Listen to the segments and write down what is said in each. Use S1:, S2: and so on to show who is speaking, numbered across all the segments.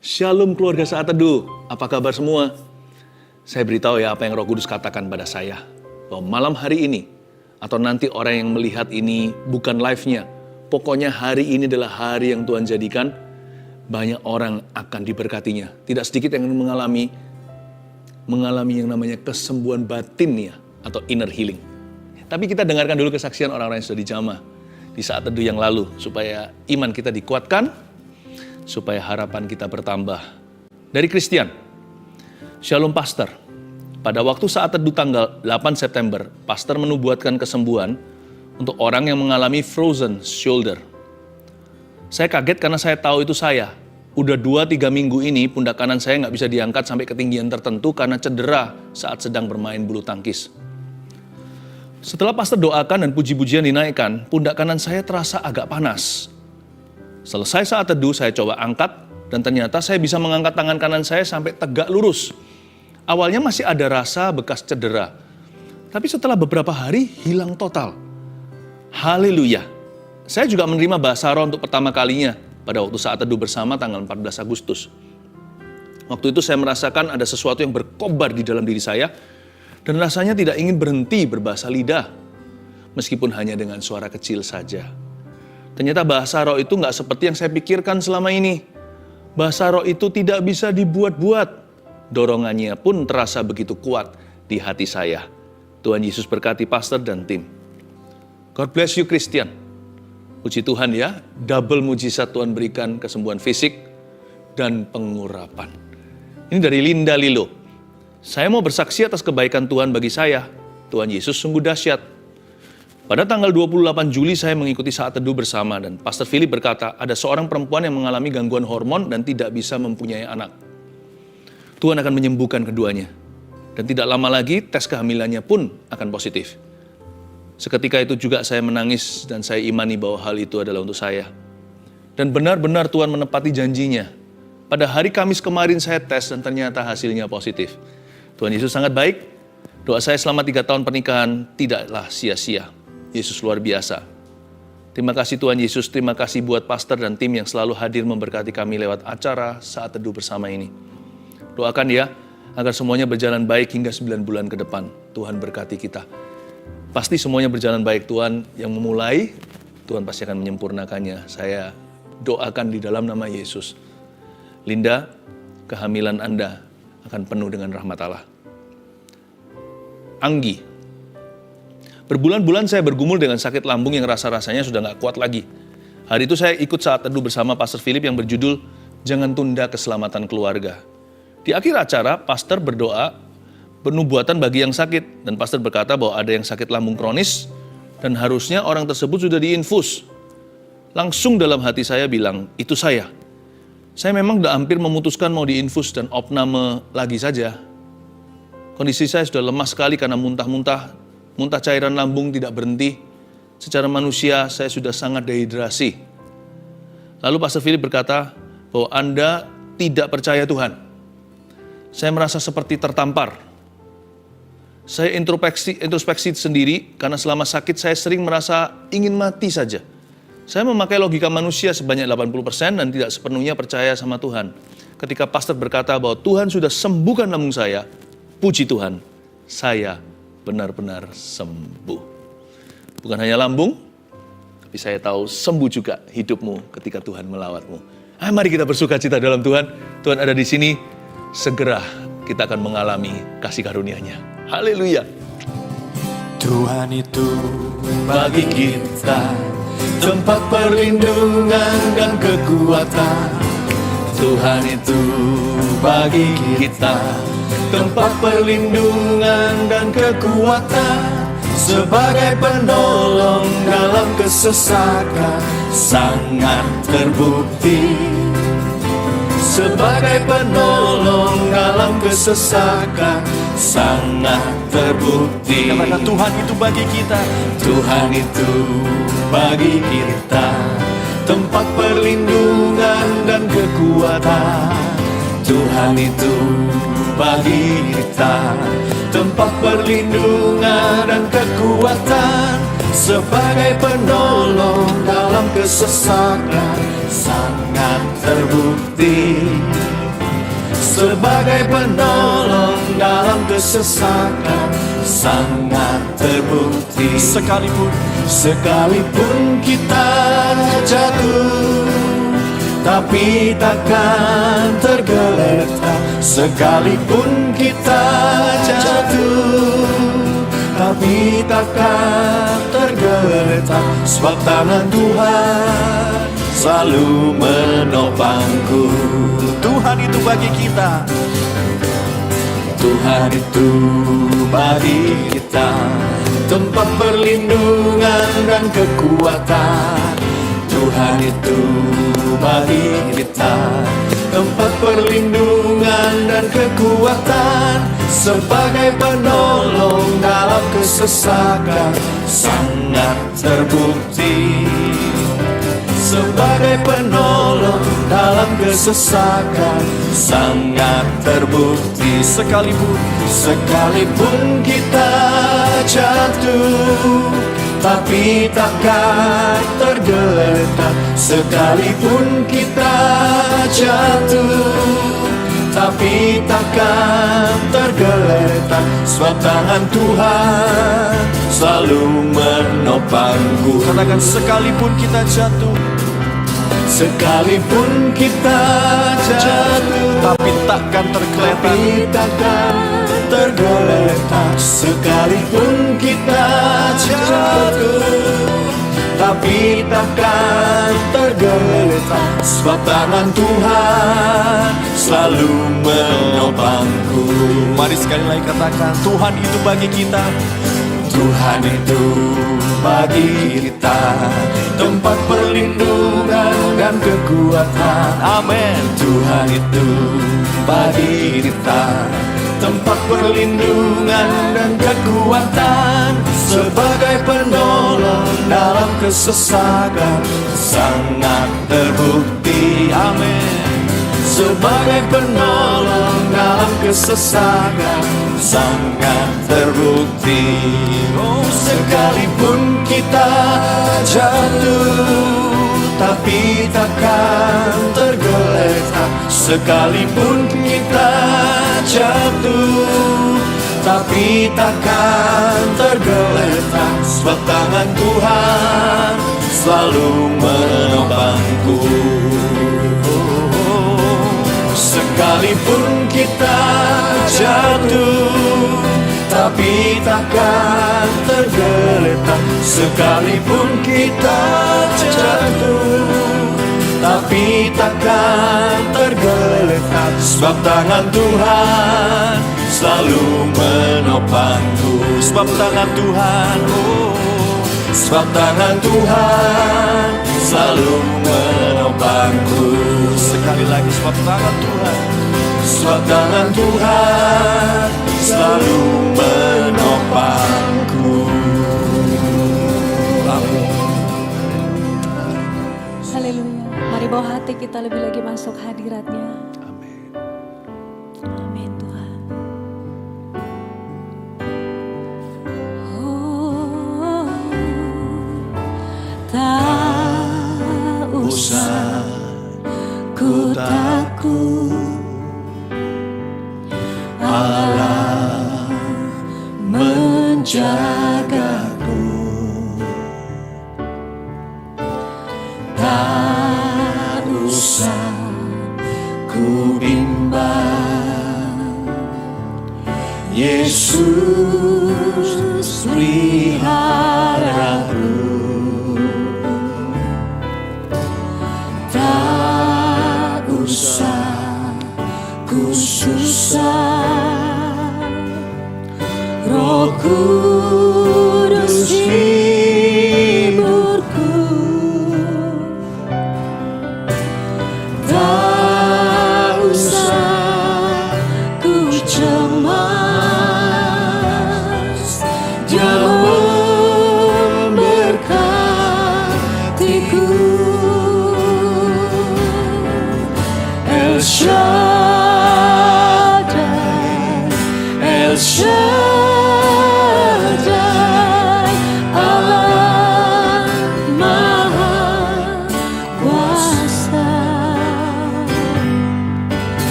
S1: Shalom keluarga Saat Teduh, apa kabar semua? Saya beritahu ya apa yang Roh Kudus katakan pada saya. Bahwa malam hari ini, atau nanti orang yang melihat ini bukan live-nya. Pokoknya hari ini adalah hari yang Tuhan jadikan, banyak orang akan diberkatinya. Tidak sedikit yang mengalami yang namanya kesembuhan batinnya atau inner healing. Tapi kita dengarkan dulu kesaksian orang-orang yang sudah dijamah di Saat Teduh yang lalu, supaya iman kita dikuatkan, supaya harapan kita bertambah. Dari Christian, Shalom Pastor, pada waktu Saat Teduh tanggal 8 September, Pastor menubuatkan kesembuhan untuk orang yang mengalami frozen shoulder. Saya kaget karena saya tahu itu saya. Udah 2-3 minggu ini pundak kanan saya nggak bisa diangkat sampai ketinggian tertentu karena cedera saat sedang bermain bulu tangkis. Setelah Pastor doakan dan puji-pujian dinaikkan, pundak kanan saya terasa agak panas. Selesai Saat Teduh, saya coba angkat, dan ternyata saya bisa mengangkat tangan kanan saya sampai tegak lurus. Awalnya masih ada rasa bekas cedera, tapi setelah beberapa hari hilang total. Haleluya. Saya juga menerima bahasa roh untuk pertama kalinya pada waktu Saat Teduh bersama tanggal 14 Agustus. Waktu itu saya merasakan ada sesuatu yang berkobar di dalam diri saya, dan rasanya tidak ingin berhenti berbahasa lidah, meskipun hanya dengan suara kecil saja. Ternyata bahasa roh itu nggak seperti yang saya pikirkan selama ini. Bahasa roh itu tidak bisa dibuat-buat. Dorongannya pun terasa begitu kuat di hati saya. Tuhan Yesus berkati pastor dan tim. God bless you Christian. Puji Tuhan ya, double mujizat Tuhan berikan kesembuhan fisik dan pengurapan. Ini dari Linda Lilo. Saya mau bersaksi atas kebaikan Tuhan bagi saya. Tuhan Yesus sungguh dahsyat. Pada tanggal 28 Juli saya mengikuti Saat Teduh bersama dan Pastor Philip berkata ada seorang perempuan yang mengalami gangguan hormon dan tidak bisa mempunyai anak. Tuhan akan menyembuhkan keduanya. Dan tidak lama lagi tes kehamilannya pun akan positif. Seketika itu juga saya menangis dan saya imani bahwa hal itu adalah untuk saya. Dan benar-benar Tuhan menepati janjinya. Pada hari Kamis kemarin saya tes dan ternyata hasilnya positif. Tuhan Yesus sangat baik. Doa saya selama 3 tahun pernikahan tidaklah sia-sia. Yesus luar biasa. Terima kasih Tuhan Yesus, terima kasih buat pastor dan tim yang selalu hadir memberkati kami lewat acara Saat Teduh bersama ini. Doakan ya, agar semuanya berjalan baik hingga 9 bulan ke depan. Tuhan berkati kita. Pasti semuanya berjalan baik. Tuhan yang memulai, Tuhan pasti akan menyempurnakannya. Saya doakan di dalam nama Yesus. Linda, kehamilan Anda akan penuh dengan rahmat Allah. Anggi, berbulan-bulan saya bergumul dengan sakit lambung yang rasa-rasanya sudah gak kuat lagi. Hari itu saya ikut Saat Teduh bersama Pastor Philip yang berjudul Jangan Tunda Keselamatan Keluarga. Di akhir acara, Pastor berdoa penubuatan bagi yang sakit. Dan Pastor berkata bahwa ada yang sakit lambung kronis dan harusnya orang tersebut sudah diinfus. Langsung dalam hati saya bilang, itu saya. Saya memang udah hampir memutuskan mau diinfus dan opname lagi saja. Kondisi saya sudah lemah sekali karena muntah cairan lambung tidak berhenti. Secara manusia saya sudah sangat dehidrasi. Lalu Pastor Philip berkata bahwa Anda tidak percaya Tuhan. Saya merasa seperti tertampar. Saya introspeksi sendiri karena selama sakit saya sering merasa ingin mati saja. Saya memakai logika manusia sebanyak 80% dan tidak sepenuhnya percaya sama Tuhan. Ketika pastor berkata bahwa Tuhan sudah sembuhkan lambung saya, puji Tuhan, saya benar-benar sembuh. Bukan hanya lambung, tapi saya tahu sembuh juga hidupmu ketika Tuhan melawatmu. Mari kita bersuka cita dalam Tuhan. Tuhan ada di sini. Segera kita akan mengalami kasih karunia-Nya. Haleluya.
S2: Tuhan itu bagi kita tempat perlindungan dan kekuatan. Tuhan itu bagi kita tempat perlindungan dan kekuatan, sebagai penolong dalam kesesakan sangat terbukti. Sebagai penolong dalam kesesakan sangat terbukti.
S3: Katakan Tuhan itu bagi kita.
S2: Tuhan itu bagi kita tempat perlindungan dan kekuatan. Tuhan itu bagi kita tempat perlindungan dan kekuatan, sebagai penolong dalam kesesakan sangat terbukti. sebagai penolong dalam kesesakan, sangat terbukti. Sekalipun kita jatuh, tapi takkan tergeletak. Sekalipun kita jatuh, tapi takkan tergeletak. Sebab tangan Tuhan selalu menopangku.
S3: Tuhan itu bagi kita.
S2: Tuhan itu bagi kita tempat perlindungan dan kekuatan. Tuhan itu bagi kita tempat perlindungan dan kekuatan, sebagai penolong dalam kesesakan, sangat terbukti. Sebagai penolong dalam kesesakan, sangat terbukti. Sekalipun kita jatuh, tapi takkan tergeletak. Sekalipun kita jatuh, tapi takkan tergeletak. Sebab tangan Tuhan selalu menopangku.
S3: Katakan, sekalipun kita jatuh,
S2: sekalipun kita jatuh,
S3: tapi takkan tergeletak.
S2: tapi takkan tergeletak. Sekalipun kita jatuh, tapi takkan tergeletak. Sebab tangan Tuhan selalu menopangku.
S3: Mari sekali lagi katakan, Tuhan itu bagi kita.
S2: Tuhan itu bagi kita tempat perlindungan dan kekuatan.
S3: Amin.
S2: Tuhan itu bagi kita tempat perlindungan dan kekuatan, sebagai penolong dalam kesesakan, sangat terbukti. Amin. Sebagai penolong dalam kesesakan, sangat terbukti. Oh, sekalipun kita jatuh, tapi takkan tergeletak. Sekalipun kita jatuh, tapi takkan tergeletak. Sebab tangan Tuhan selalu menopangku. Sekalipun kita jatuh, tapi takkan tergeletak. Sekalipun kita jatuh, tapi takkan tergeletak. Sebab tangan Tuhan selalu menopangku.
S3: Sebab tangan Tuhan,
S2: sebab tangan Tuhan selalu menopangku.
S3: Sekali lagi, sebab tangan Tuhan.
S2: Sebab tangan Tuhan selalu menopangku. Amin.
S4: Haleluya. Mari bawa hati kita lebih lagi masuk hadirat-Nya.
S1: Amin.
S4: Amin Tuhan. Oh, tak usah ku takut, Allah menjagaku. Tak usah ku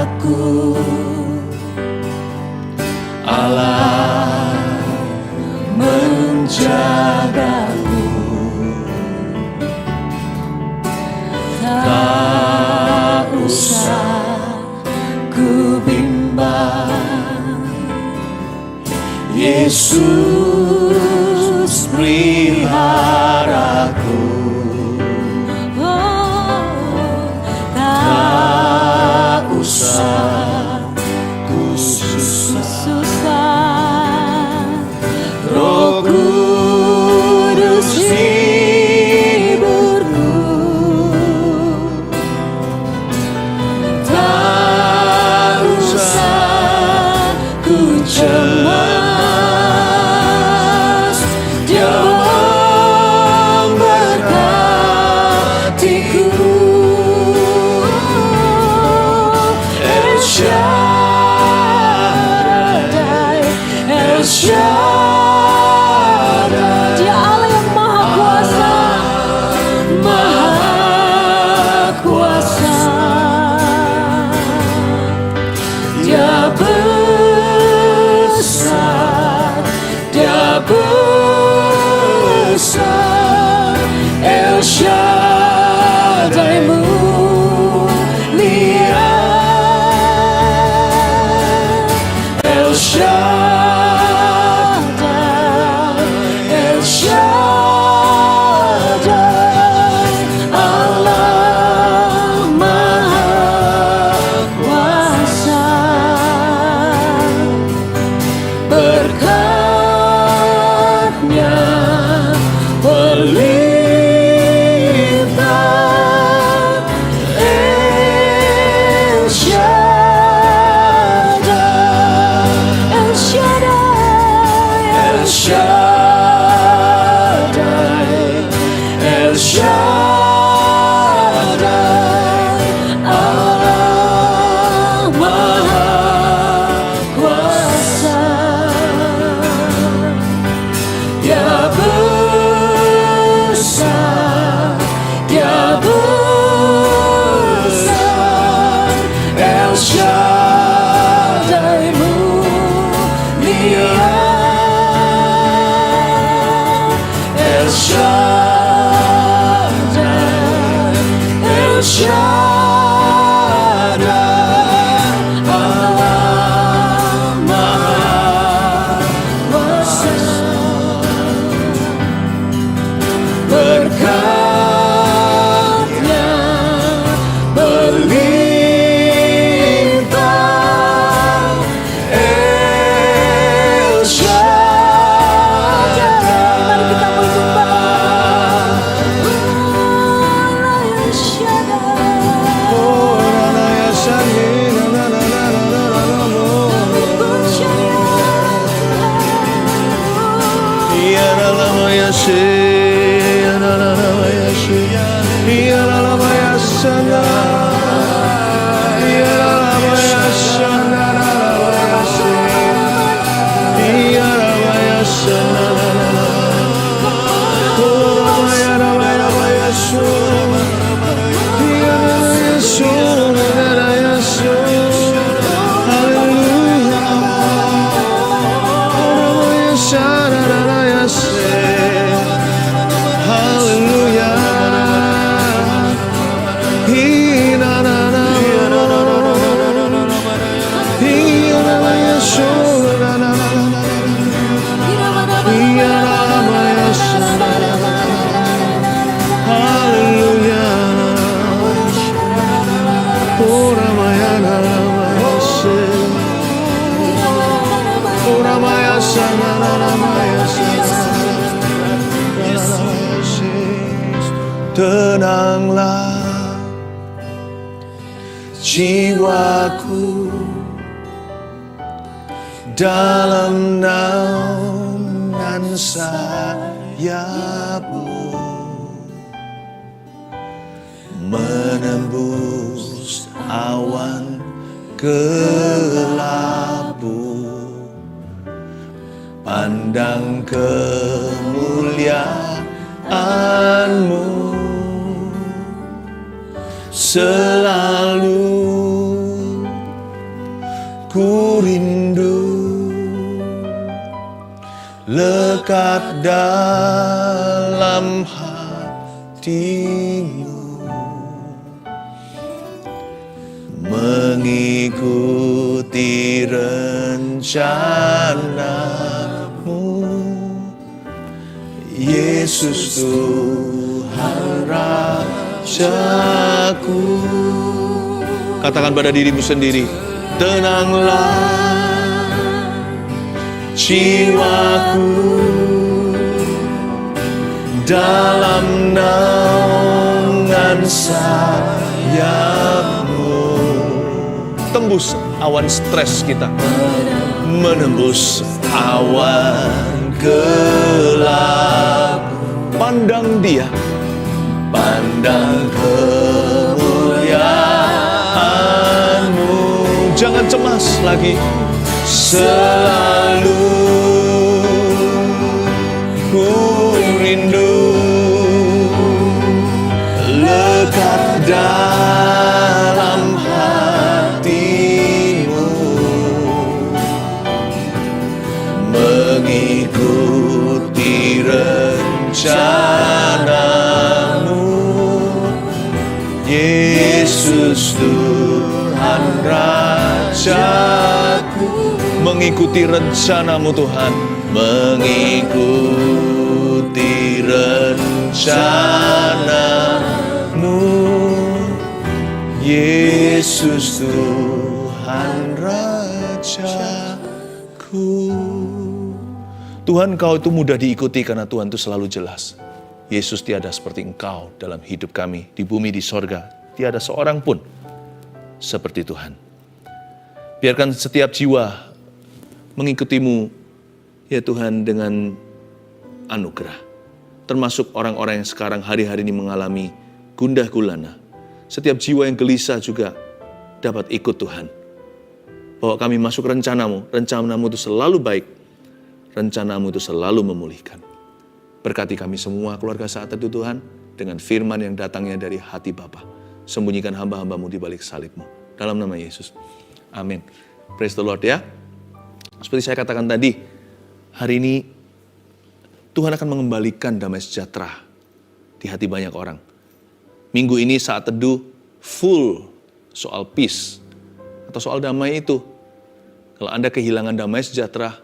S2: aku. Allah menjagaku, tak usah ku bimbang. Yesus peliharaku, tak usah ku susah. Roh Kudus hiburku, tak usah ku cemas. Dia memberkatiku. El Shaddai, El Shaddai,
S4: Dia Allah yang maha kuasa.
S2: Maha kuasa. Dia besar, Dia besar. El Shaddai mulia. El Shaddai, El Shaddai, Allah Maha Kuasa. Berkat-Nya berlimpah. El Shaddai,
S4: El Shaddai,
S2: El Shaddai, El Shaddai, Allah Maha Kuasa. Dia besar, Dia besar. El Shaddai mulia. El Shaddai, El Shaddai, Allah Maha Kuasa. Berkat-Nya berlimpah. El Shaddai,
S4: mari kita menyembah Allah El Shaddai.
S2: Tenanglah jiwaku dalam naungan sayap-Mu, menembus awan kelabu, pandang kemuliaan-Mu selalu lekat dalam hatimu, mengikuti rencanamu. Yesus Tuhan Rajaku.
S1: Katakan pada dirimu sendiri,
S2: Tenanglah jiwaku dalam naungan sayapmu.
S1: tembus awan stres kita.
S2: Menembus awan gelap,
S1: Pandang Dia,
S2: pandang kemuliaan-Mu.
S1: jangan cemas lagi.
S2: Selalu ku rindu lekat dalam hatimu, mengikuti rencanamu. Yesus Tuhan Rajaku,
S1: Mengikuti rencanamu Tuhan.
S2: mengikuti rencanamu. Yesus Tuhan Rajaku.
S1: Tuhan, Engkau itu mudah diikuti karena Tuhan itu selalu jelas. Yesus, tiada seperti Engkau dalam hidup kami, di bumi, di sorga. Tiada seorang pun seperti Tuhan. Biarkan setiap jiwa mengikutimu, ya Tuhan, dengan anugerah. Termasuk orang-orang yang sekarang hari-hari ini mengalami gundah gulana. Setiap jiwa yang gelisah juga dapat ikut Tuhan. Bahwa kami masuk rencanamu itu selalu baik. Rencanamu itu selalu memulihkan. Berkati kami semua keluarga saat itu Tuhan, dengan firman yang datangnya dari hati Bapa. Sembunyikan hamba-hambamu di balik salibmu. Dalam nama Yesus. Amin. Praise the Lord ya. Seperti saya katakan tadi, hari ini Tuhan akan mengembalikan damai sejahtera di hati banyak orang. Minggu ini saat teduh full soal peace atau soal damai itu. Kalau Anda kehilangan damai sejahtera,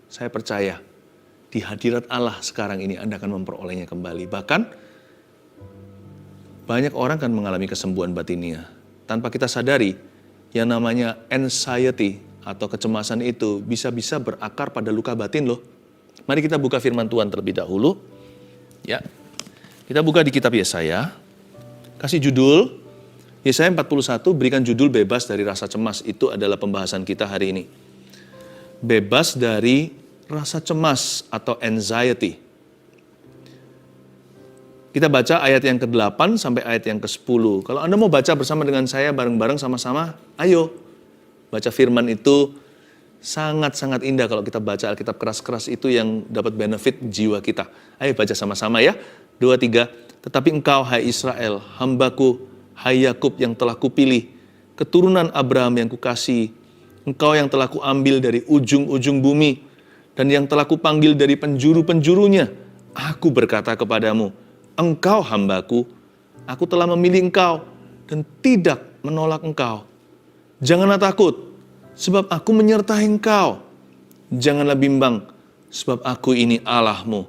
S1: saya percaya di hadirat Allah sekarang ini Anda akan memperolehnya kembali. Bahkan banyak orang kan mengalami kesembuhan batinnya. Tanpa kita sadari, yang namanya anxiety atau kecemasan itu bisa-bisa berakar pada luka batin loh. Mari kita buka firman Tuhan terlebih dahulu. Ya, kita buka di kitab Yesaya. Kasih judul, Yesaya 41, berikan judul bebas dari rasa cemas. Itu adalah pembahasan kita hari ini. Bebas dari rasa cemas atau anxiety. Kita baca ayat yang ke-8 sampai ayat yang ke-10. Kalau Anda mau baca bersama dengan saya bareng-bareng sama-sama, ayo. Baca firman itu sangat-sangat indah kalau kita baca Alkitab keras-keras itu yang dapat benefit jiwa kita. Ayo baca sama-sama ya. 2, 3. Tetapi engkau, hai Israel, hambaku, hai Yakub yang telah kupilih, keturunan Abraham yang kukasihi, engkau yang telah kuambil dari ujung-ujung bumi, dan yang telah kupanggil dari penjuru-penjurunya. Aku berkata kepadamu, engkau hambaku, aku telah memilih engkau, dan tidak menolak engkau. Janganlah takut, sebab aku menyertai engkau. Janganlah bimbang, sebab aku ini Allahmu.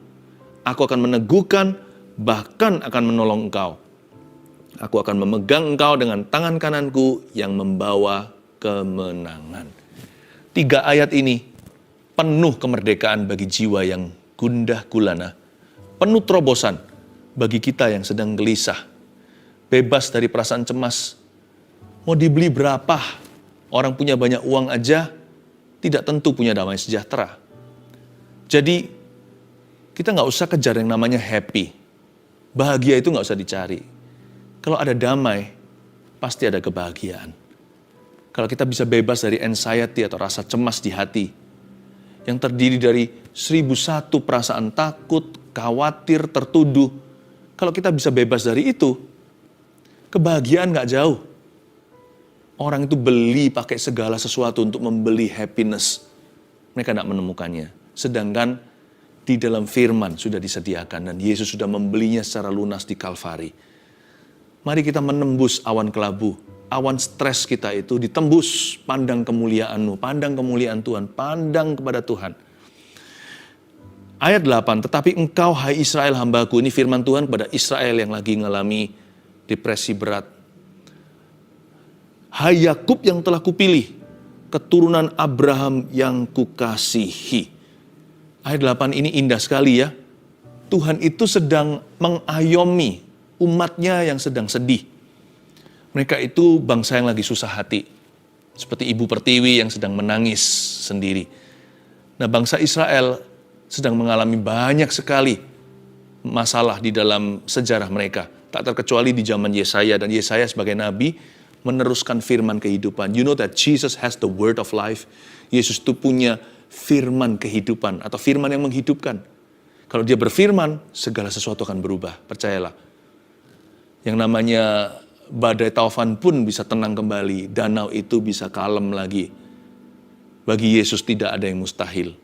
S1: Aku akan meneguhkan, bahkan akan menolong engkau. Aku akan memegang engkau dengan tangan kananku yang membawa kemenangan. 3 ayat ini penuh kemerdekaan bagi jiwa yang gundah gulana. Penuh terobosan bagi kita yang sedang gelisah. Bebas dari perasaan cemas. Mau dibeli berapa? Orang punya banyak uang aja tidak tentu punya damai sejahtera. Jadi kita nggak usah kejar yang namanya happy. Bahagia itu nggak usah dicari. Kalau ada damai, pasti ada kebahagiaan. Kalau kita bisa bebas dari anxiety atau rasa cemas di hati, yang terdiri dari 1001 perasaan takut, khawatir, tertuduh. Kalau kita bisa bebas dari itu, kebahagiaan nggak jauh. Orang itu beli pakai segala sesuatu untuk membeli happiness. Mereka tidak menemukannya. Sedangkan di dalam firman sudah disediakan dan Yesus sudah membelinya secara lunas di Kalvari. Mari kita menembus awan kelabu, awan stres kita itu ditembus, pandang kemuliaan-Mu, pandang kemuliaan Tuhan, pandang kepada Tuhan. Ayat 8, tetapi engkau hai Israel hambaku, ini firman Tuhan kepada Israel yang lagi mengalami depresi berat. Hai Yakub yang telah kupilih, keturunan Abraham yang kukasihi. Ayat 8 ini indah sekali ya. Tuhan itu sedang mengayomi umatnya yang sedang sedih. Mereka itu bangsa yang lagi susah hati. Seperti Ibu Pertiwi yang sedang menangis sendiri. Nah, bangsa Israel sedang mengalami banyak sekali masalah di dalam sejarah mereka. Tak terkecuali di zaman Yesaya, dan Yesaya sebagai nabi meneruskan firman kehidupan. You know that Jesus has the word of life. Yesus itu punya firman kehidupan atau firman yang menghidupkan. Kalau dia berfirman, segala sesuatu akan berubah, percayalah. Yang namanya badai taufan pun bisa tenang kembali, danau itu bisa kalem lagi. Bagi Yesus tidak ada yang mustahil.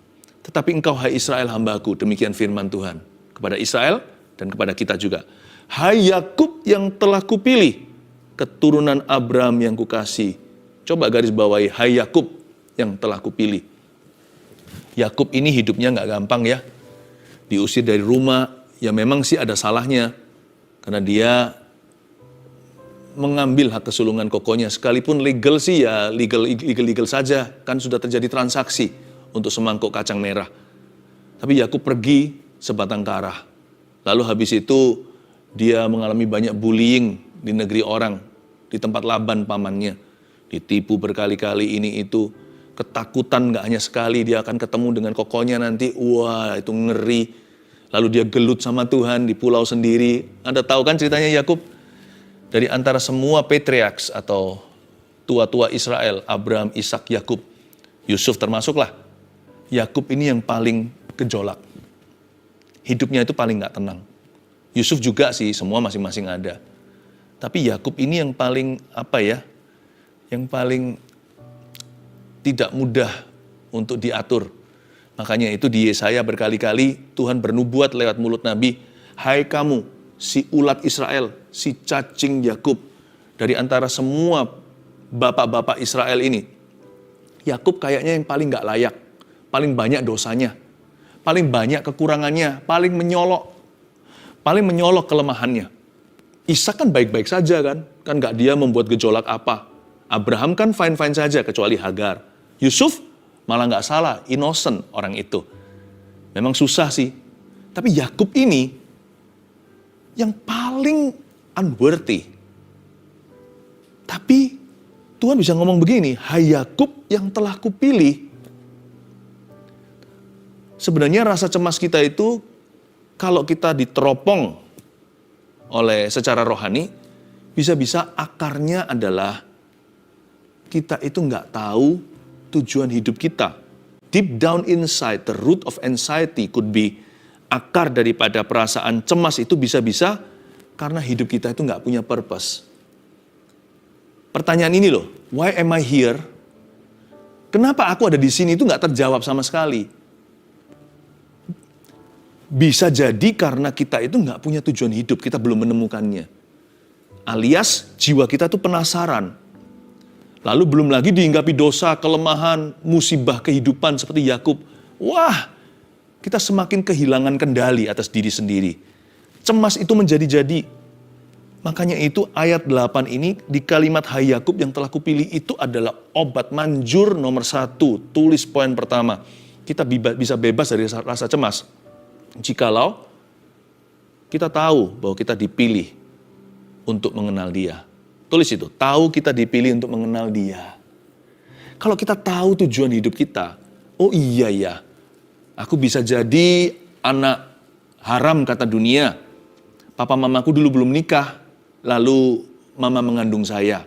S1: Tetapi engkau hai Israel hambaku, demikian firman Tuhan kepada Israel dan kepada kita juga. Hai Yakub yang telah kupilih, keturunan Abraham yang kukasih. Coba garis bawahi, hai Yakub yang telah kupilih. Yakub ini hidupnya nggak gampang ya. Diusir dari rumah, ya memang sih ada salahnya. Karena dia mengambil hak kesulungan kokonya. Sekalipun legal sih ya legal saja. Kan sudah terjadi transaksi untuk semangkuk kacang merah. Tapi Yakub pergi sebatang kara. Lalu habis itu dia mengalami banyak bullying di negeri orang. Di tempat Laban pamannya. Ditipu berkali-kali ini itu. Ketakutan gak hanya sekali, dia akan ketemu dengan kokonya nanti, wah itu ngeri. Lalu dia gelut sama Tuhan di pulau sendiri. Anda tahu kan ceritanya Yakub? Dari antara semua patriarchs atau tua-tua Israel, Abraham, Ishak, Yakub, Yusuf termasuklah. Yakub ini yang paling gejolak. Hidupnya itu paling gak tenang. Yusuf juga sih, semua masing-masing ada. Tapi Yakub ini yang paling yang paling tidak mudah untuk diatur. Makanya itu di Yesaya berkali-kali Tuhan bernubuat lewat mulut Nabi, hai kamu, si ulat Israel, si cacing Yakub, dari antara semua bapak-bapak Israel ini, Yakub kayaknya yang paling gak layak, paling banyak dosanya, paling banyak kekurangannya, paling menyolok kelemahannya. Ishak kan baik-baik saja kan gak dia membuat gejolak apa. Abraham kan fine-fine saja kecuali Hagar. Yusuf malah gak salah, innocent orang itu. Memang susah sih. Tapi Yakub ini yang paling unworthy. Tapi Tuhan bisa ngomong begini, hai Yakub yang telah kupilih. Sebenarnya rasa cemas kita itu kalau kita diteropong oleh secara rohani, bisa-bisa akarnya adalah kita itu nggak tahu tujuan hidup kita. Deep down inside, the root of anxiety could be, akar daripada perasaan cemas itu bisa-bisa karena hidup kita itu nggak punya purpose. Pertanyaan ini loh, why am I here? Kenapa aku ada di sini itu nggak terjawab sama sekali. Bisa jadi karena kita itu nggak punya tujuan hidup, kita belum menemukannya. Alias jiwa kita tuh penasaran. Lalu belum lagi dihinggapi dosa, kelemahan, musibah kehidupan seperti Yakub. Wah, kita semakin kehilangan kendali atas diri sendiri. Cemas itu menjadi-jadi. Makanya itu ayat 8 ini di kalimat hai Yakub yang telah kupilih itu adalah obat manjur nomor 1. Tulis poin pertama. Kita bisa bebas dari rasa cemas. Jikalau kita tahu bahwa kita dipilih untuk mengenal Dia. Tulis itu, tahu kita dipilih untuk mengenal Dia. Kalau kita tahu tujuan hidup kita, oh iya ya, aku bisa jadi anak haram kata dunia. Papa mamaku dulu belum nikah, lalu mama mengandung saya.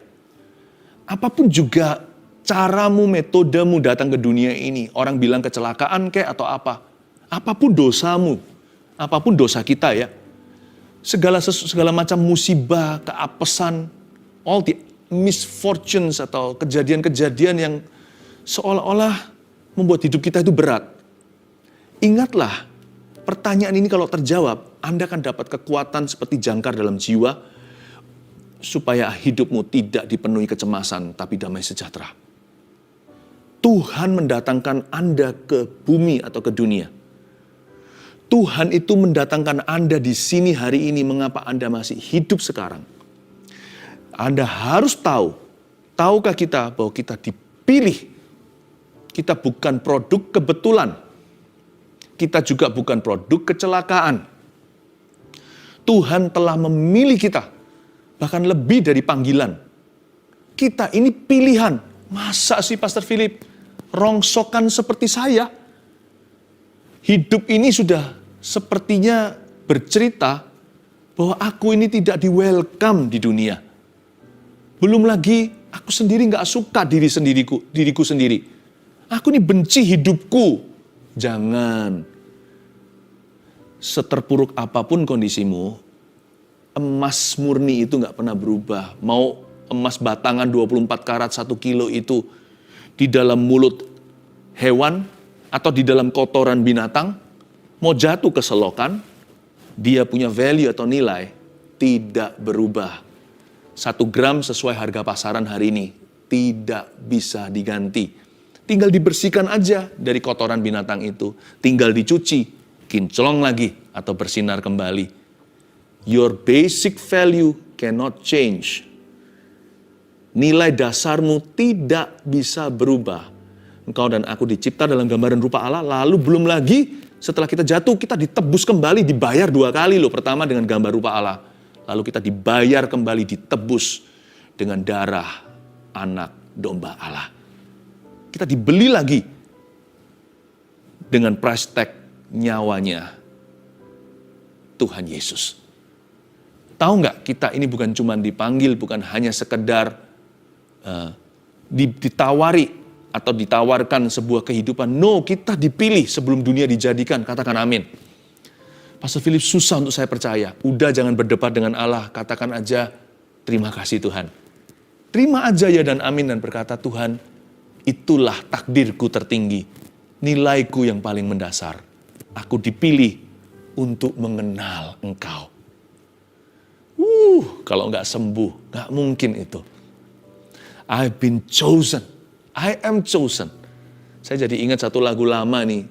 S1: Apapun juga caramu, metodemu datang ke dunia ini, orang bilang kecelakaan kayak atau apa. Apapun dosamu, apapun dosa kita ya, segala macam musibah, keapesan, all the misfortunes atau kejadian-kejadian yang seolah-olah membuat hidup kita itu berat. Ingatlah pertanyaan ini kalau terjawab, Anda akan dapat kekuatan seperti jangkar dalam jiwa, supaya hidupmu tidak dipenuhi kecemasan, tapi damai sejahtera. Tuhan mendatangkan Anda ke bumi atau ke dunia. Tuhan itu mendatangkan Anda di sini hari ini, mengapa Anda masih hidup sekarang. Anda harus tahu, tahukah kita bahwa kita dipilih. Kita bukan produk kebetulan. Kita juga bukan produk kecelakaan. Tuhan telah memilih kita, bahkan lebih dari panggilan. Kita ini pilihan. Masa sih Pastor Philip, rongsokan seperti saya? Hidup ini sudah sepertinya bercerita bahwa aku ini tidak di-welcome di dunia. Belum lagi aku sendiri gak suka diriku sendiri. Aku ini benci hidupku. Jangan. Seterpuruk apapun kondisimu, emas murni itu gak pernah berubah. Mau emas batangan 24 karat 1 kilo itu di dalam mulut hewan atau di dalam kotoran binatang, mau jatuh ke selokan, dia punya value atau nilai tidak berubah. 1 gram sesuai harga pasaran hari ini tidak bisa diganti. Tinggal dibersihkan aja dari kotoran binatang itu. Tinggal dicuci, kinclong lagi atau bersinar kembali. Your basic value cannot change. Nilai dasarmu tidak bisa berubah. Engkau dan aku dicipta dalam gambaran rupa Allah, lalu belum lagi setelah kita jatuh, kita ditebus kembali, dibayar 2 kali loh. Pertama dengan gambar rupa Allah, lalu kita dibayar kembali, ditebus dengan darah anak domba Allah. Kita dibeli lagi dengan price tag nyawanya Tuhan Yesus. Tahu nggak, kita ini bukan cuma dipanggil, bukan hanya sekedar ditawari atau ditawarkan sebuah kehidupan. No, kita dipilih sebelum dunia dijadikan. Katakan amin. Pastor Philip, susah untuk saya percaya. Udah, jangan berdebat dengan Allah. Katakan aja, terima kasih Tuhan. Terima aja ya dan amin dan berkata, Tuhan, itulah takdirku tertinggi. Nilaiku yang paling mendasar. Aku dipilih untuk mengenal Engkau. Kalau nggak sembuh, nggak mungkin itu. I've been chosen. I am chosen. Saya jadi ingat satu lagu lama nih.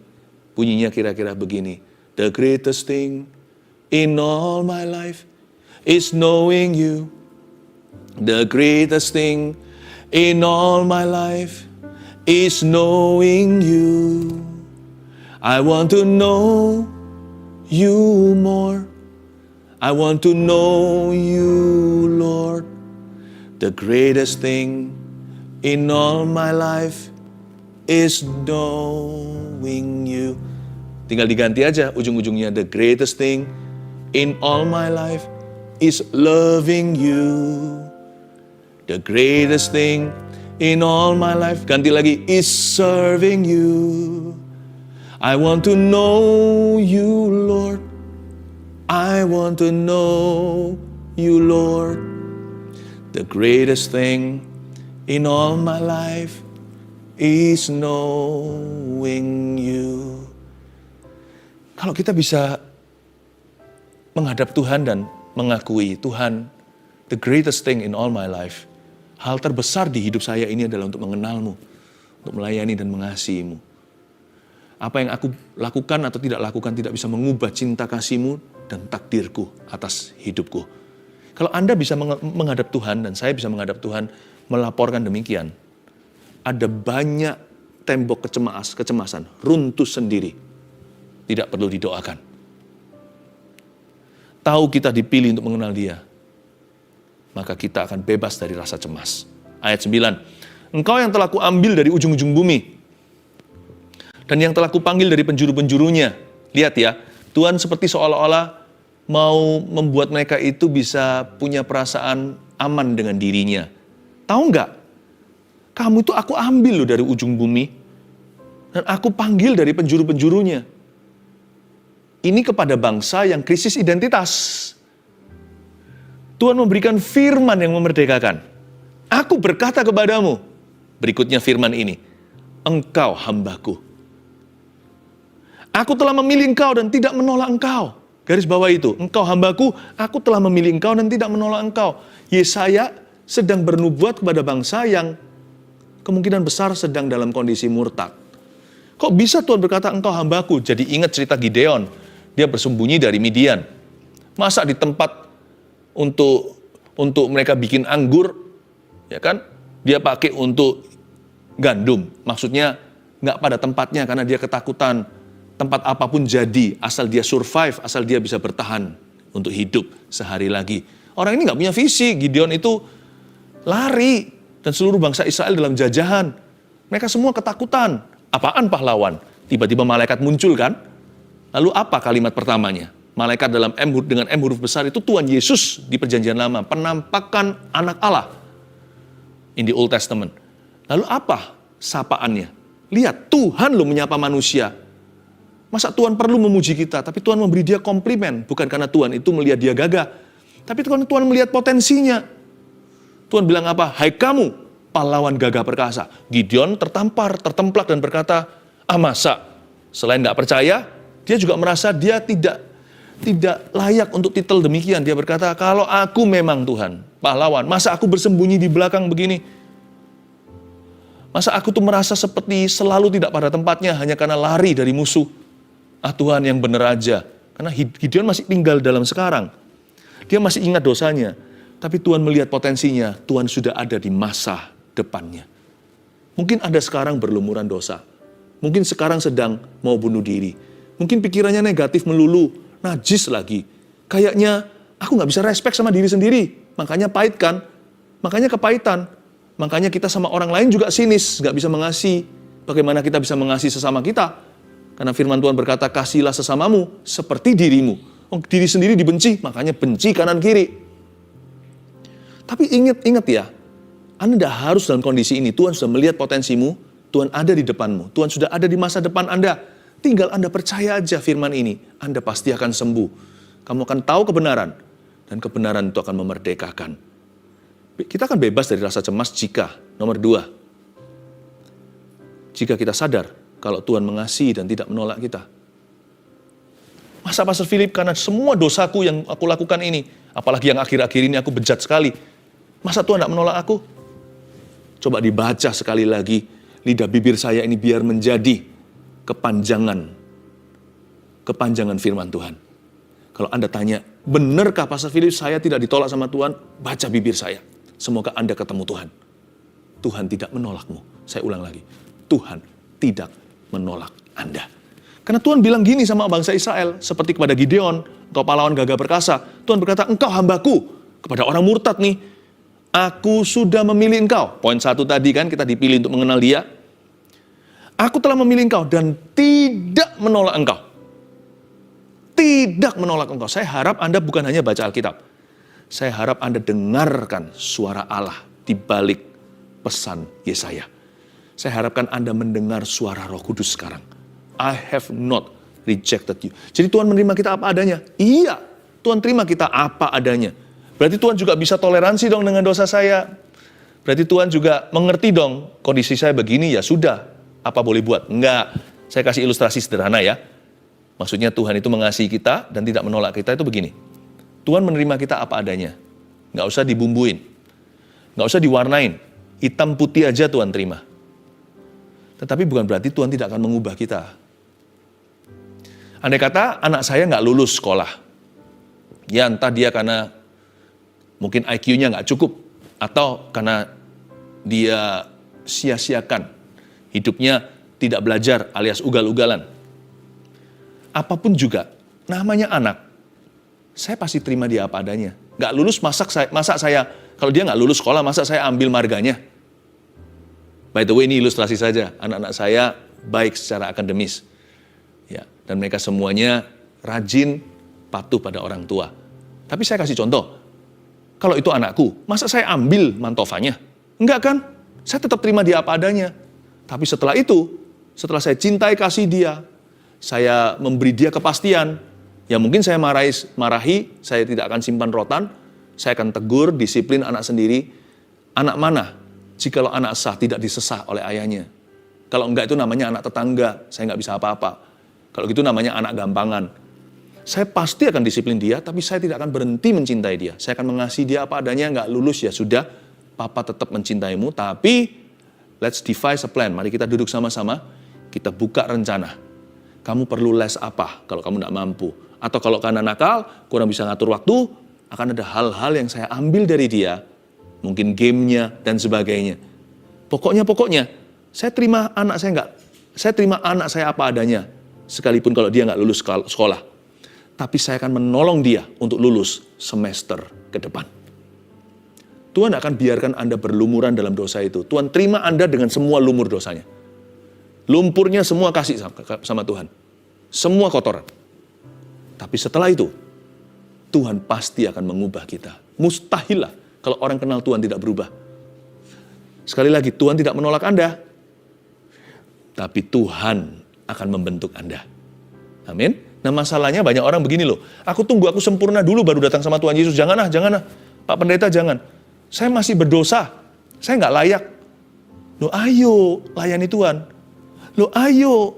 S1: Bunyinya kira-kira begini. The greatest thing in all my life is knowing you. The greatest thing in all my life is knowing you. I want to know you more. I want to know you, Lord. The greatest thing in all my life is knowing you. Tinggal diganti aja ujung-ujungnya. The greatest thing in all my life is loving you. The greatest thing in all my life, ganti lagi, is serving you. I want to know you, Lord. I want to know you, Lord. The greatest thing in all my life is knowing you. Kalau kita bisa menghadap Tuhan dan mengakui, Tuhan, the greatest thing in all my life, hal terbesar di hidup saya ini adalah untuk mengenalmu, untuk melayani dan mengasihimu. Apa yang aku lakukan atau tidak lakukan tidak bisa mengubah cinta kasihmu dan takdirku atas hidupku. Kalau Anda bisa menghadap Tuhan dan saya bisa menghadap Tuhan, melaporkan demikian, ada banyak tembok kecemasan, runtuh sendiri. Tidak perlu didoakan. Tahu kita dipilih untuk mengenal Dia, maka kita akan bebas dari rasa cemas. Ayat 9. Engkau yang telah kuambil dari ujung-ujung bumi, dan yang telah kupanggil dari penjuru-penjurunya. Lihat ya, Tuhan seperti seolah-olah mau membuat mereka itu bisa punya perasaan aman dengan dirinya. Tahu nggak? Kamu itu aku ambil loh dari ujung bumi, dan aku panggil dari penjuru-penjurunya. Ini kepada bangsa yang krisis identitas. Tuhan memberikan firman yang memerdekakan. Aku berkata kepadamu, berikutnya firman ini, engkau hambaku. Aku telah memilih engkau dan tidak menolak engkau. Garis bawah itu, engkau hambaku, aku telah memilih engkau dan tidak menolak engkau. Yesaya sedang bernubuat kepada bangsa yang kemungkinan besar sedang dalam kondisi murtad. Kok bisa Tuhan berkata engkau hambaku? Jadi ingat cerita Gideon, dia bersembunyi dari Midian. Masa di tempat untuk mereka bikin anggur, ya kan? Dia pakai untuk gandum. Maksudnya nggak pada tempatnya karena dia ketakutan. Tempat apapun jadi, asal dia survive, asal dia bisa bertahan untuk hidup sehari lagi. Orang ini nggak punya visi. Gideon itu lari dan seluruh bangsa Israel dalam jajahan. Mereka semua ketakutan. Apaan pahlawan? Tiba-tiba malaikat muncul kan? Lalu apa kalimat pertamanya? Malaikat dalam dengan M huruf besar itu Tuhan Yesus di perjanjian lama. Penampakan anak Allah in the Old Testament. Lalu apa sapaannya? Lihat, Tuhan lo menyapa manusia. Masa Tuhan perlu memuji kita? Tapi Tuhan memberi dia komplimen. Bukan karena Tuhan itu melihat dia gagah. Tapi Tuhan melihat potensinya. Tuhan bilang apa? Hai kamu, pahlawan gagah perkasa. Gideon tertampar, tertemplak dan berkata, masa? Selain gak percaya, dia juga merasa dia tidak layak untuk titel demikian. Dia berkata, kalau aku memang Tuhan, pahlawan, masa aku bersembunyi di belakang begini? Masa aku tuh merasa seperti selalu tidak pada tempatnya hanya karena lari dari musuh? Tuhan yang benar aja. Karena Gideon masih tinggal dalam sekarang. Dia masih ingat dosanya. Tapi Tuhan melihat potensinya. Tuhan sudah ada di masa depannya. Mungkin Anda sekarang berlumuran dosa. Mungkin sekarang sedang mau bunuh diri. Mungkin pikirannya negatif melulu. Najis lagi. Kayaknya aku gak bisa respect sama diri sendiri. Makanya pahit kan? Makanya kepahitan. Makanya kita sama orang lain juga sinis. Gak bisa mengasihi. Bagaimana kita bisa mengasihi sesama kita? Karena firman Tuhan berkata, kasihilah sesamamu seperti dirimu. Diri sendiri dibenci, makanya benci kanan kiri. Tapi ingat ya, Anda tidak harus dalam kondisi ini. Tuhan sudah melihat potensimu, Tuhan ada di depanmu, Tuhan sudah ada di masa depan Anda. Tinggal Anda percaya aja firman ini, Anda pasti akan sembuh. Kamu akan tahu kebenaran, dan kebenaran itu akan memerdekakan. Kita akan bebas dari rasa cemas jika, nomor 2, jika kita sadar, kalau Tuhan mengasihi dan tidak menolak kita. Masa Pastor Philip, karena semua dosaku yang aku lakukan ini, apalagi yang akhir-akhir ini aku bejat sekali, masa Tuhan tidak menolak aku? Coba dibaca sekali lagi, lidah bibir saya ini biar menjadi kepanjangan firman Tuhan. Kalau Anda tanya, benarkah Pastor Philip saya tidak ditolak sama Tuhan? Baca bibir saya. Semoga Anda ketemu Tuhan. Tuhan tidak menolakmu. Saya ulang lagi, Tuhan tidak menolak Anda. Karena Tuhan bilang gini sama bangsa Israel, seperti kepada Gideon, engkau pahlawan gagah perkasa. Tuhan berkata, engkau hambaku. Kepada orang murtad nih, aku sudah memilih engkau. Poin 1 tadi kan, kita dipilih untuk mengenal dia. Aku telah memilih engkau dan tidak menolak engkau. Tidak menolak engkau. Saya harap Anda bukan hanya baca Alkitab. Saya harap Anda dengarkan suara Allah di balik pesan Yesaya. Saya harapkan Anda mendengar suara Roh Kudus sekarang. I have not rejected you. Jadi Tuhan menerima kita apa adanya? Iya, Tuhan terima kita apa adanya. Berarti Tuhan juga bisa toleransi dong dengan dosa saya. Berarti Tuhan juga mengerti dong, kondisi saya begini ya sudah. Apa boleh buat? Enggak. Saya kasih ilustrasi sederhana ya. Maksudnya Tuhan itu mengasihi kita dan tidak menolak kita itu begini. Tuhan menerima kita apa adanya. Nggak usah dibumbuin. Nggak usah diwarnain. Hitam putih aja Tuhan terima. Tetapi bukan berarti Tuhan tidak akan mengubah kita. Andai kata anak saya nggak lulus sekolah. Ya entah dia karena mungkin IQ-nya nggak cukup. Atau karena dia sia-siakan. Hidupnya tidak belajar alias ugal-ugalan. Apapun juga, namanya anak. Saya pasti terima dia apa adanya. Nggak lulus masa saya, kalau dia nggak lulus sekolah, masa saya ambil marganya? By the way, ini ilustrasi saja. Anak-anak saya baik secara akademis. Ya, dan mereka semuanya rajin, patuh pada orang tua. Tapi saya kasih contoh. Kalau itu anakku, masa saya ambil mantofanya? Enggak kan? Saya tetap terima dia apa adanya. Tapi setelah itu, setelah saya cintai kasih dia, saya memberi dia kepastian. Ya mungkin saya marahi, saya tidak akan simpan rotan. Saya akan tegur, disiplin anak sendiri. Anak mana? Jikalau anak sah tidak disesah oleh ayahnya. Kalau enggak itu namanya anak tetangga, saya enggak bisa apa-apa. Kalau gitu namanya anak gampangan. Saya pasti akan disiplin dia, tapi saya tidak akan berhenti mencintai dia. Saya akan mengasihi dia apa adanya, nggak lulus ya sudah, papa tetap mencintaimu, tapi let's devise a plan. Mari kita duduk sama-sama, kita buka rencana. Kamu perlu les apa kalau kamu nggak mampu? Atau kalau karena nakal, kurang bisa ngatur waktu, akan ada hal-hal yang saya ambil dari dia, mungkin gamenya dan sebagainya. Pokoknya, saya terima anak saya apa adanya, sekalipun kalau dia nggak lulus sekolah. Tapi saya akan menolong dia untuk lulus semester ke depan. Tuhan akan biarkan Anda berlumuran dalam dosa itu. Tuhan terima Anda dengan semua lumur dosanya. Lumpurnya semua kasih sama Tuhan. Semua kotoran. Tapi setelah itu, Tuhan pasti akan mengubah kita. Mustahil lah kalau orang kenal Tuhan tidak berubah. Sekali lagi, Tuhan tidak menolak Anda. Tapi Tuhan akan membentuk Anda. Amin. Nah masalahnya banyak orang begini loh. Aku tunggu aku sempurna dulu baru datang sama Tuhan Yesus. Jangan. Pak Pendeta jangan. Saya masih berdosa. Saya nggak layak. Loh ayo layani Tuhan. Loh ayo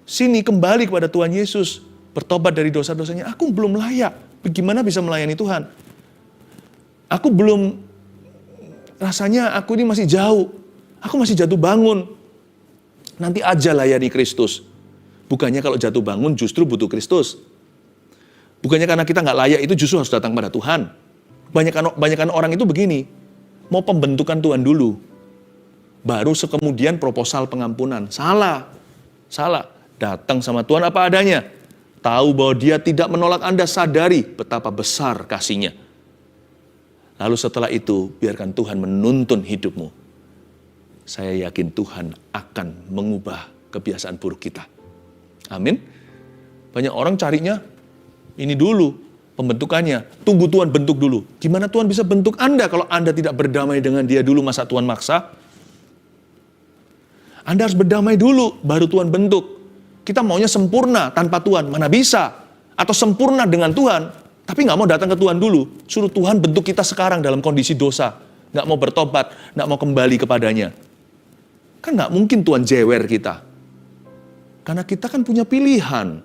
S1: sini kembali kepada Tuhan Yesus. Bertobat dari dosa-dosanya. Aku belum layak. Bagaimana bisa melayani Tuhan? Aku belum, rasanya aku ini masih jauh. Aku masih jatuh bangun. Nanti aja layani Kristus. Bukannya kalau jatuh bangun justru butuh Kristus. Bukannya karena kita nggak layak itu justru harus datang pada Tuhan. Banyakan orang itu begini. Mau pembentukan Tuhan dulu. Baru kemudian proposal pengampunan. Salah. Datang sama Tuhan apa adanya. Tahu bahwa dia tidak menolak Anda, sadari betapa besar kasih-Nya. Lalu setelah itu, biarkan Tuhan menuntun hidupmu. Saya yakin Tuhan akan mengubah kebiasaan buruk kita. Amin. Banyak orang carinya ini dulu, pembentukannya. Tunggu Tuhan bentuk dulu. Gimana Tuhan bisa bentuk Anda kalau Anda tidak berdamai dengan dia dulu, masa Tuhan maksa? Anda harus berdamai dulu, baru Tuhan bentuk. Kita maunya sempurna tanpa Tuhan, mana bisa? Atau sempurna dengan Tuhan, tapi nggak mau datang ke Tuhan dulu. Suruh Tuhan bentuk kita sekarang dalam kondisi dosa. Nggak mau bertobat, nggak mau kembali kepadanya. Kan nggak mungkin Tuhan jewer kita. Karena kita kan punya pilihan.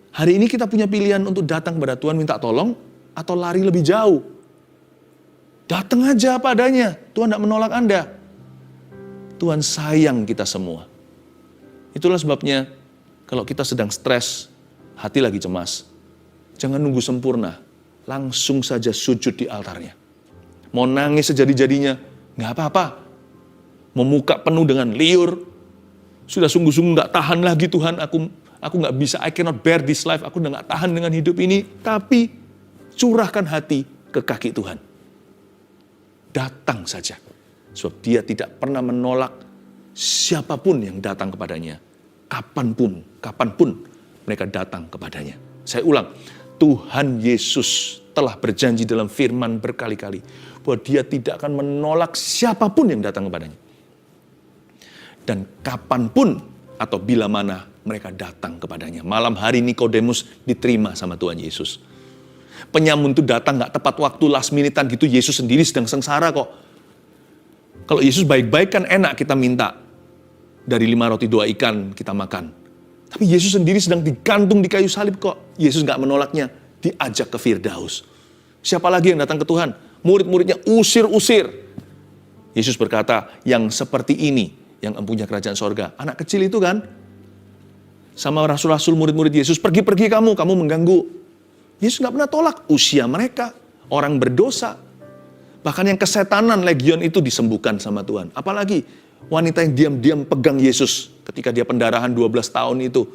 S1: Hari ini kita punya pilihan untuk datang kepada Tuhan minta tolong atau lari lebih jauh. Datang aja apa adanya. Tuhan tidak menolak Anda. Tuhan sayang kita semua. Itulah sebabnya kalau kita sedang stres, hati lagi cemas. Jangan nunggu sempurna. Langsung saja sujud di altarnya. Mau nangis sejadi-jadinya, nggak apa-apa. Mau muka penuh dengan liur, sudah sungguh-sungguh nggak tahan lagi Tuhan, aku nggak bisa, I cannot bear this life, aku udah nggak tahan dengan hidup ini. Tapi curahkan hati ke kaki Tuhan. Datang saja. Sebab dia tidak pernah menolak siapapun yang datang kepadanya. Kapanpun mereka datang kepadanya. Saya ulang, Tuhan Yesus telah berjanji dalam firman berkali-kali bahwa dia tidak akan menolak siapapun yang datang kepadanya. Dan kapanpun atau bila mana mereka datang kepadanya. Malam hari Nikodemus diterima sama Tuhan Yesus. Penyamun itu datang gak tepat waktu, last minutean gitu, Yesus sendiri sedang sengsara kok. Kalau Yesus baik-baik kan enak kita minta. Dari 5 roti 2 ikan kita makan. Tapi Yesus sendiri sedang digantung di kayu salib kok. Yesus gak menolaknya, diajak ke Firdaus. Siapa lagi yang datang ke Tuhan? Murid-muridnya usir-usir. Yesus berkata, yang seperti ini yang empunya kerajaan sorga. Anak kecil itu kan, sama rasul-rasul murid-murid Yesus, pergi-pergi kamu mengganggu. Yesus gak pernah tolak usia mereka, orang berdosa. Bahkan yang kesetanan legion itu disembuhkan sama Tuhan. Apalagi wanita yang diam-diam pegang Yesus ketika dia pendarahan 12 tahun itu.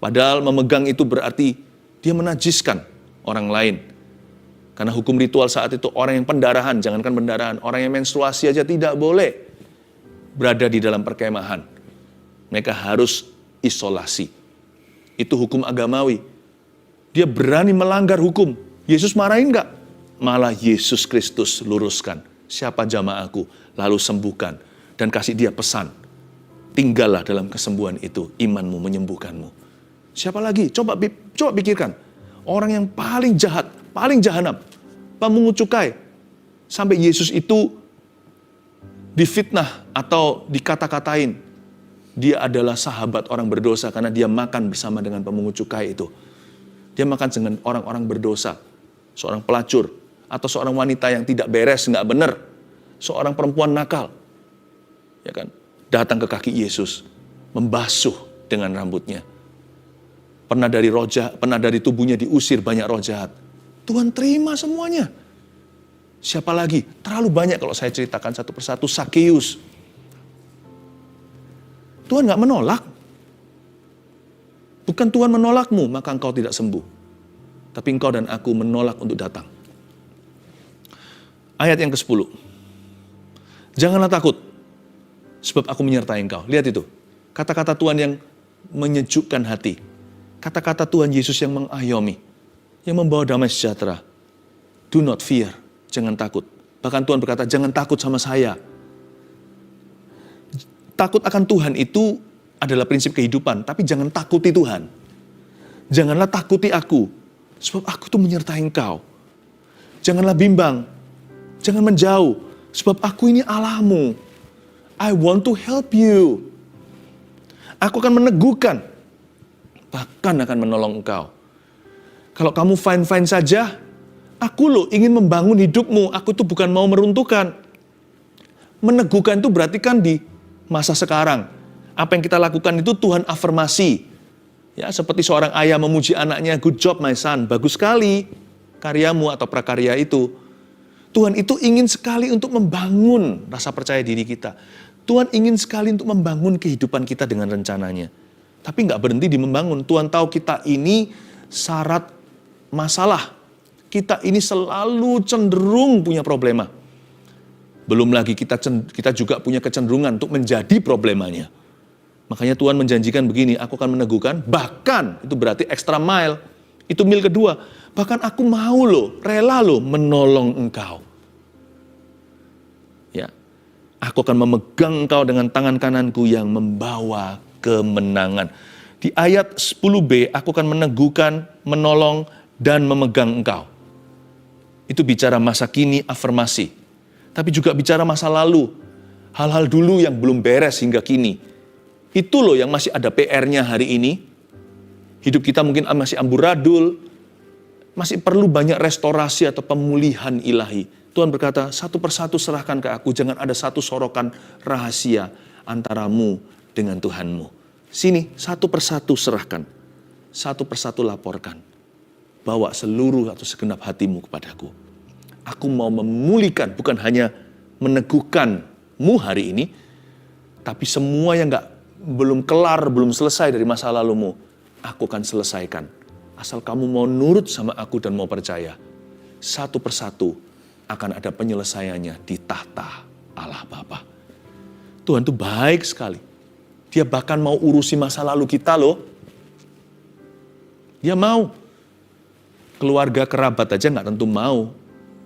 S1: Padahal memegang itu berarti dia menajiskan orang lain. Karena hukum ritual saat itu orang yang pendarahan, jangankan pendarahan, orang yang menstruasi aja tidak boleh berada di dalam perkemahan. Mereka harus isolasi. Itu hukum agamawi. Dia berani melanggar hukum. Yesus marahin enggak? Malah Yesus Kristus luruskan. Siapa jamaahku? Lalu sembuhkan. Dan kasih dia pesan. Tinggallah dalam kesembuhan itu. Imanmu menyembuhkanmu. Siapa lagi? Coba pikirkan. Orang yang paling jahat, paling jahanam. Pemungut cukai. Sampai Yesus itu difitnah atau dikata-katain. dia adalah sahabat orang berdosa karena dia makan bersama dengan pemungut cukai itu. Dia makan dengan orang-orang berdosa, seorang pelacur, atau seorang wanita yang tidak beres, nggak benar, seorang perempuan nakal, ya kan, datang ke kaki Yesus, membasuh dengan rambutnya. Pernah dari tubuhnya diusir banyak roh jahat. Tuhan terima semuanya. Siapa lagi? Terlalu banyak kalau saya ceritakan satu persatu. Sakeus. Tuhan nggak menolak. Bukan Tuhan menolakmu, maka engkau tidak sembuh. Tapi engkau dan aku menolak untuk datang. Ayat yang ke-10. Janganlah takut, sebab aku menyertai engkau. Lihat itu. Kata-kata Tuhan yang menyejukkan hati. Kata-kata Tuhan Yesus yang mengayomi. Yang membawa damai sejahtera. Do not fear. Jangan takut. Bahkan Tuhan berkata, jangan takut sama saya. Takut akan Tuhan itu adalah prinsip kehidupan, tapi jangan takuti Tuhan. Janganlah takuti aku, sebab aku tuh menyertai engkau. Janganlah bimbang, jangan menjauh, sebab aku ini Allahmu. I want to help you. Aku akan meneguhkan, bahkan akan menolong engkau. Kalau kamu fine-fine saja, aku loh ingin membangun hidupmu, aku tuh bukan mau meruntuhkan. Meneguhkan itu berarti kan di masa sekarang. Apa yang kita lakukan itu Tuhan afirmasi. Ya, seperti seorang ayah memuji anaknya, good job my son, bagus sekali karyamu atau prakarya itu. Tuhan itu ingin sekali untuk membangun rasa percaya diri kita. Tuhan ingin sekali untuk membangun kehidupan kita dengan rencananya. Tapi nggak berhenti di membangun. Tuhan tahu kita ini syarat masalah. Kita ini selalu cenderung punya problema. Belum lagi kita juga punya kecenderungan untuk menjadi problemanya. Makanya Tuhan menjanjikan begini, aku akan meneguhkan, bahkan itu berarti extra mile, itu mil kedua. Bahkan aku mau loh, rela loh menolong engkau. Ya, aku akan memegang engkau dengan tangan kananku yang membawa kemenangan. Di ayat 10b, aku akan meneguhkan, menolong, dan memegang engkau. Itu bicara masa kini, afirmasi. Tapi juga bicara masa lalu, hal-hal dulu yang belum beres hingga kini. Itu loh yang masih ada PR-nya hari ini. Hidup kita mungkin masih amburadul, masih perlu banyak restorasi atau pemulihan ilahi. Tuhan berkata, satu persatu serahkan ke aku, jangan ada satu sorokan rahasia antaramu dengan Tuhanmu. Sini, satu persatu serahkan, satu persatu laporkan. Bawa seluruh atau segenap hatimu kepadaku. Aku mau memulihkan, bukan hanya meneguhkanmu hari ini, tapi semua yang belum kelar, belum selesai dari masa lalumu, aku akan selesaikan. Asal kamu mau nurut sama aku dan mau percaya. Satu persatu akan ada penyelesaiannya di tahta Allah Bapa. Tuhan itu baik sekali. Dia bahkan mau urusi masa lalu kita loh. Dia mau. Keluarga kerabat aja gak tentu mau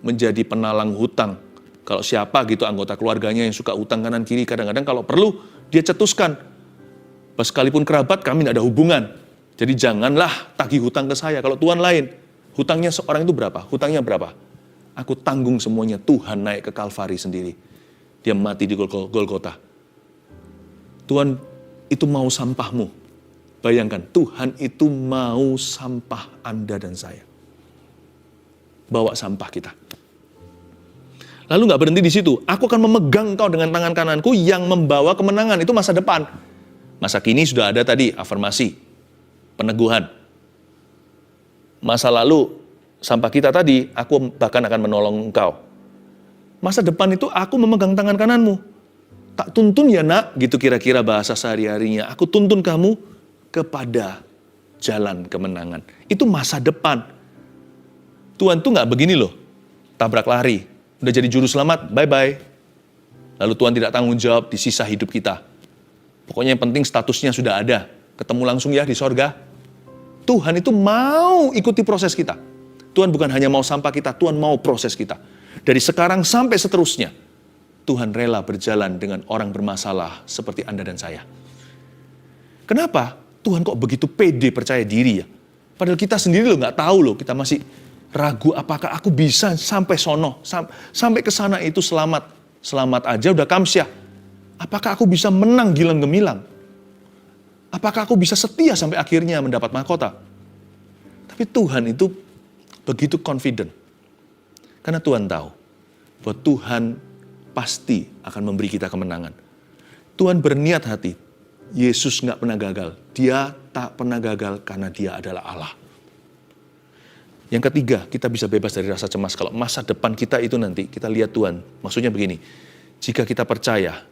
S1: menjadi penalang hutang. Kalau siapa gitu anggota keluarganya yang suka utang kanan kiri, kadang-kadang kalau perlu dia cetuskan. Sekalipun kerabat kami tidak ada hubungan. Jadi janganlah tagih hutang ke saya. Kalau Tuhan lain, hutangnya seorang itu berapa? Hutangnya berapa? Aku tanggung semuanya. Tuhan naik ke Kalvari sendiri. Dia mati di Golgota. Tuhan itu mau sampahmu. Bayangkan, Tuhan itu mau sampah Anda dan saya. Bawa sampah kita. Lalu gak berhenti di situ. Aku akan memegang kau dengan tangan kananku yang membawa kemenangan. Itu masa depan. Masa kini sudah ada tadi, afirmasi, peneguhan. Masa lalu, sampah kita tadi, aku bahkan akan menolong engkau. Masa depan itu aku memegang tangan kananmu. Tak tuntun ya nak, gitu kira-kira bahasa sehari-harinya. Aku tuntun kamu kepada jalan kemenangan. Itu masa depan. Tuhan tuh gak begini loh, tabrak lari. Udah jadi juru selamat, bye-bye. Lalu Tuhan tidak tanggung jawab di sisa hidup kita. Pokoknya yang penting statusnya sudah ada. Ketemu langsung ya di sorga. Tuhan itu mau ikuti proses kita. Tuhan bukan hanya mau sampah kita, Tuhan mau proses kita. Dari sekarang sampai seterusnya, Tuhan rela berjalan dengan orang bermasalah seperti Anda dan saya. Kenapa? Tuhan kok begitu pede percaya diri ya? Padahal kita sendiri loh nggak tahu loh, kita masih ragu apakah aku bisa sampai sono, sampai ke sana itu selamat. Selamat aja udah kamsyah. Apakah aku bisa menang gilang gemilang? Apakah aku bisa setia sampai akhirnya mendapat mahkota? Tapi Tuhan itu begitu confident. Karena Tuhan tahu bahwa Tuhan pasti akan memberi kita kemenangan. Tuhan berniat hati. Yesus nggak pernah gagal. Dia tak pernah gagal karena dia adalah Allah. Yang ketiga, kita bisa bebas dari rasa cemas. Kalau masa depan kita itu nanti, kita lihat Tuhan. Maksudnya begini, jika kita percaya,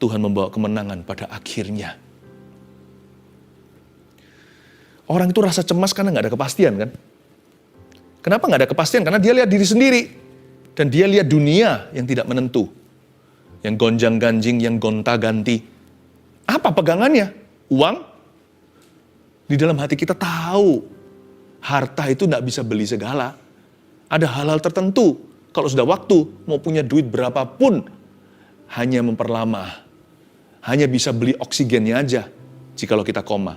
S1: Tuhan membawa kemenangan pada akhirnya. Orang itu rasa cemas karena nggak ada kepastian kan? Kenapa nggak ada kepastian? Karena dia lihat diri sendiri. Dan dia lihat dunia yang tidak menentu. Yang gonjang-ganjing, yang gonta-ganti. Apa pegangannya? Uang? Di dalam hati kita tahu. Harta itu nggak bisa beli segala. Ada hal-hal tertentu. Kalau sudah waktu, mau punya duit berapapun, hanya memperlama. Hanya bisa beli oksigennya aja, jikalau kita koma.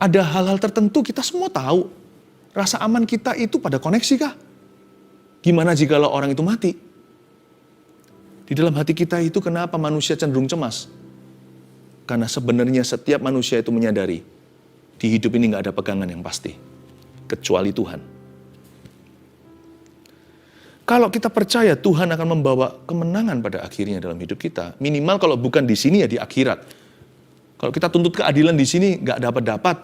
S1: Ada hal-hal tertentu kita semua tahu. Rasa aman kita itu pada koneksi kah? Gimana jikalau orang itu mati? Di dalam hati kita itu kenapa manusia cenderung cemas? Karena sebenarnya setiap manusia itu menyadari, di hidup ini gak ada pegangan yang pasti. Kecuali Tuhan. Kalau kita percaya Tuhan akan membawa kemenangan pada akhirnya dalam hidup kita, minimal kalau bukan di sini ya di akhirat. Kalau kita tuntut keadilan di sini gak dapat-dapat.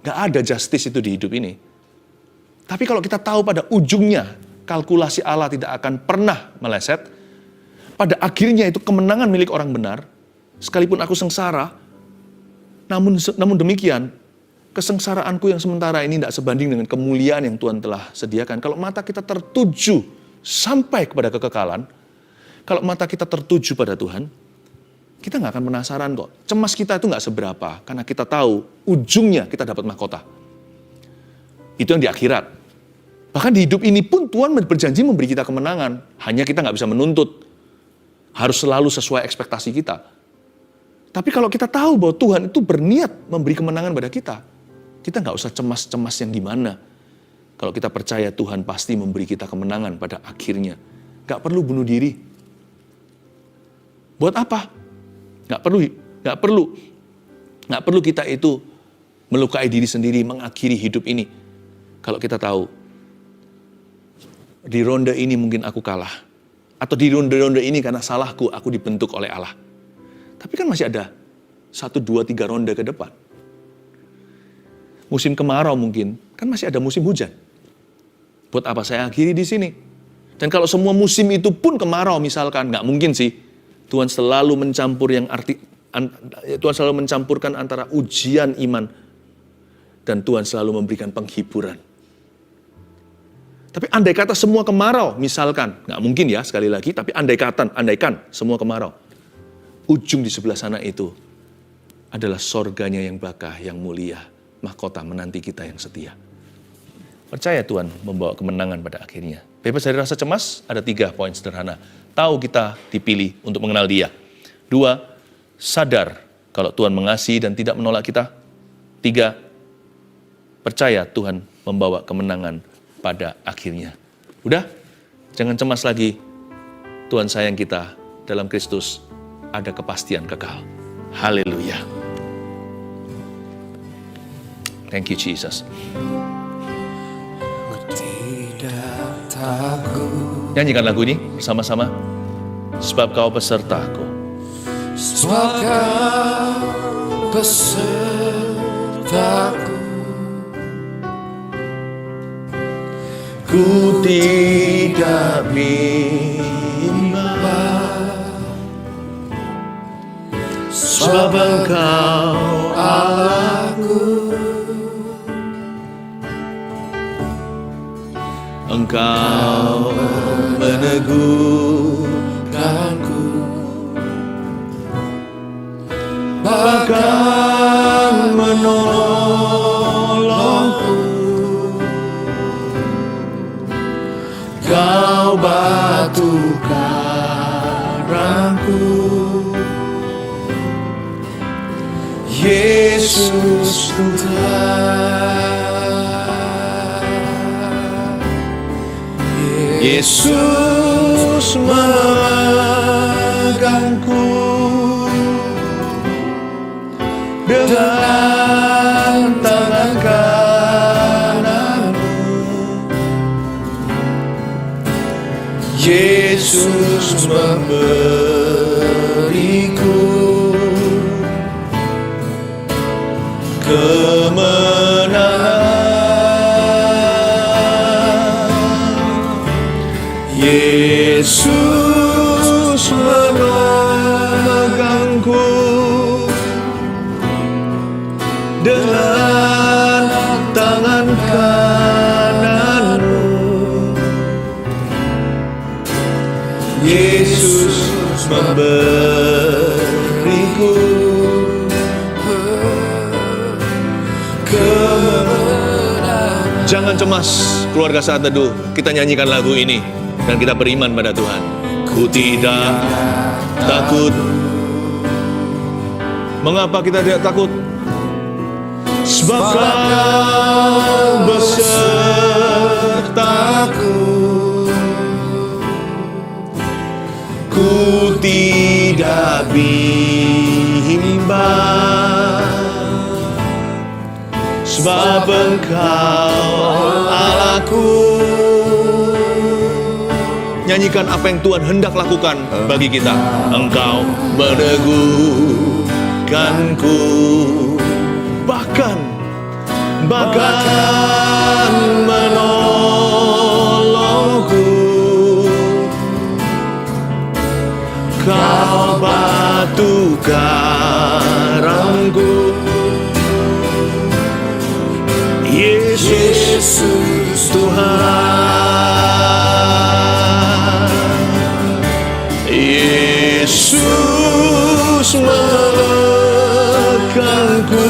S1: Gak ada justice itu di hidup ini. Tapi kalau kita tahu pada ujungnya, kalkulasi Allah tidak akan pernah meleset, pada akhirnya itu kemenangan milik orang benar, sekalipun aku sengsara, namun demikian, kesengsaraanku yang sementara ini tidak sebanding dengan kemuliaan yang Tuhan telah sediakan. Kalau mata kita tertuju sampai kepada kekekalan, kalau mata kita tertuju pada Tuhan, kita nggak akan penasaran kok. Cemas kita itu nggak seberapa, karena kita tahu ujungnya kita dapat mahkota. Itu yang di akhirat. Bahkan di hidup ini pun Tuhan berjanji memberi kita kemenangan. Hanya kita nggak bisa menuntut. Harus selalu sesuai ekspektasi kita. Tapi kalau kita tahu bahwa Tuhan itu berniat memberi kemenangan pada kita nggak usah cemas-cemas yang gimana. Kalau kita percaya Tuhan pasti memberi kita kemenangan pada akhirnya. Nggak perlu bunuh diri. Buat apa? Nggak perlu kita itu melukai diri sendiri, mengakhiri hidup ini. Kalau kita tahu, di ronde ini mungkin aku kalah. Atau di ronde-ronde ini karena salahku, aku dibentuk oleh Allah. Tapi kan masih ada 1, 2, 3 ronde ke depan. Musim kemarau mungkin, kan masih ada musim hujan. Buat apa saya akhiri di sini? Dan kalau semua musim itu pun kemarau misalkan, nggak mungkin sih. Tuhan selalu mencampurkan antara ujian iman dan Tuhan selalu memberikan penghiburan. Tapi andai kata semua kemarau, misalkan, nggak mungkin ya sekali lagi, tapi andaikan semua kemarau, ujung di sebelah sana itu adalah sorganya yang bakah, yang mulia, mahkota menanti kita yang setia. Percaya Tuhan membawa kemenangan pada akhirnya. Bebas dari rasa cemas, ada 3 poin sederhana. Tahu kita dipilih untuk mengenal Dia. 2, sadar kalau Tuhan mengasihi dan tidak menolak kita. 3, percaya Tuhan membawa kemenangan pada akhirnya. Udah, jangan cemas lagi. Tuhan sayang kita, dalam Kristus ada kepastian kekal. Haleluya. Thank you Jesus. Nyanyikan lagu ini bersama-sama. Sebab kau pesertaku.
S3: Sebab kau pesertaku.
S2: Ku tidak bimbang, sebab Engkau Allahku. Engkau meneguhkanku, bahkan menolongku. Kau batu karangku, Yesus Tuhan. Yesus memegangku dengan dan tangan kananmu. Yesus memberiku kemenangan. Yesus memegangku dengan tangan kananmu. Yesus memberiku kemenangan.
S1: Jangan cemas, keluarga Saat Teduh. Kita nyanyikan lagu ini dan kita beriman pada Tuhan. Ku tidak takut. Mengapa kita tidak takut? Sebab Kau besertaku. Ku tidak bimbang, sebab Engkau Allahku. Nyanyikan apa yang Tuhan hendak lakukan bagi kita. Engkau meneguhkanku, bahkan menolongku. Kau batu karangku. Yesus Tuhan. Yesus memegangku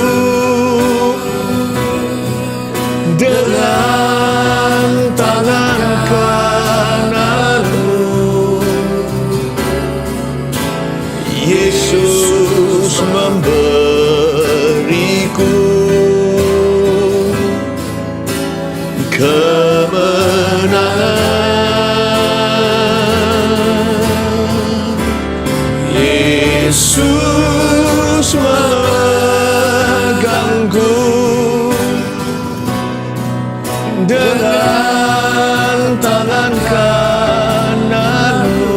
S1: dengan tangan kananmu. Yesus memberiku kemenangan. Yesus memegangku dengan tangan kananmu.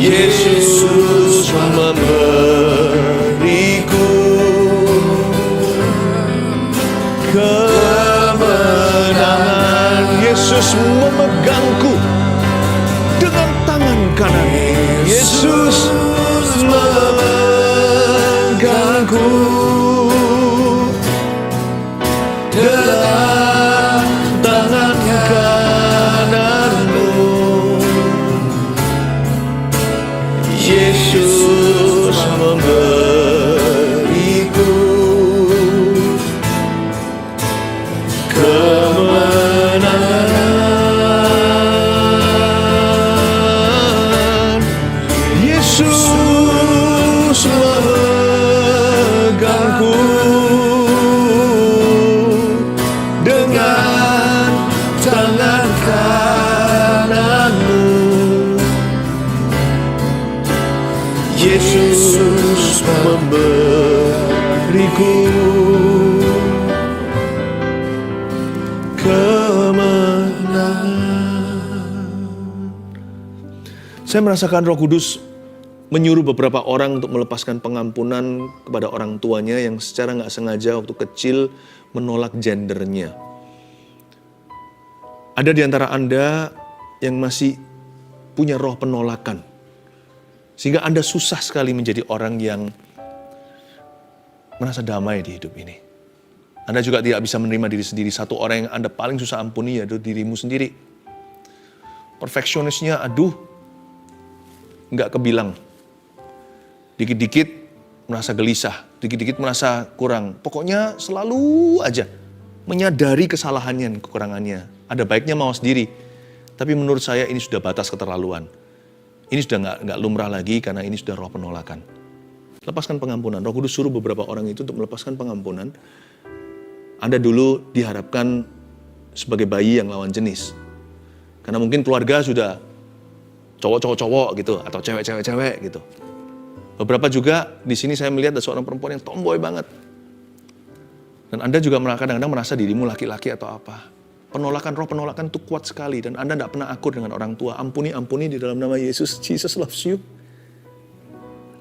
S1: Yesus memberiku kemenangan. Yesus memegangku dengan tangan kanan. Yesus memegangku dengan tangan kananmu. Yesus memberiku kemenangan. Yesus memegangku dengan tangan kananmu. Yesus memberiku kemenangan. Saya merasakan Roh Kudus menyuruh beberapa orang untuk melepaskan pengampunan kepada orang tuanya yang secara nggak sengaja waktu kecil menolak gendernya. Ada di antara Anda yang masih punya roh penolakan, sehingga Anda susah sekali menjadi orang yang merasa damai di hidup ini. Anda juga tidak bisa menerima diri sendiri. Satu orang yang Anda paling susah ampuni yaitu dirimu sendiri. Perfeksionisnya, nggak kebilang. Dikit-dikit merasa gelisah, dikit-dikit merasa kurang. Pokoknya selalu aja menyadari kesalahannya, kekurangannya. Ada baiknya mau sendiri. Tapi menurut saya ini sudah batas keterlaluan. Ini sudah nggak lumrah lagi karena ini sudah roh penolakan. Lepaskan pengampunan. Roh Kudus suruh beberapa orang itu untuk melepaskan pengampunan. Anda dulu diharapkan sebagai bayi yang lawan jenis. Karena mungkin keluarga sudah cowok-cowok gitu atau cewek-cewek gitu. Beberapa juga di sini saya melihat ada seorang perempuan yang tomboy banget. Dan Anda juga kadang-kadang merasa dirimu laki-laki atau apa. Roh penolakan itu kuat sekali. Dan Anda tidak pernah akur dengan orang tua. Ampuni di dalam nama Yesus. Jesus loves you.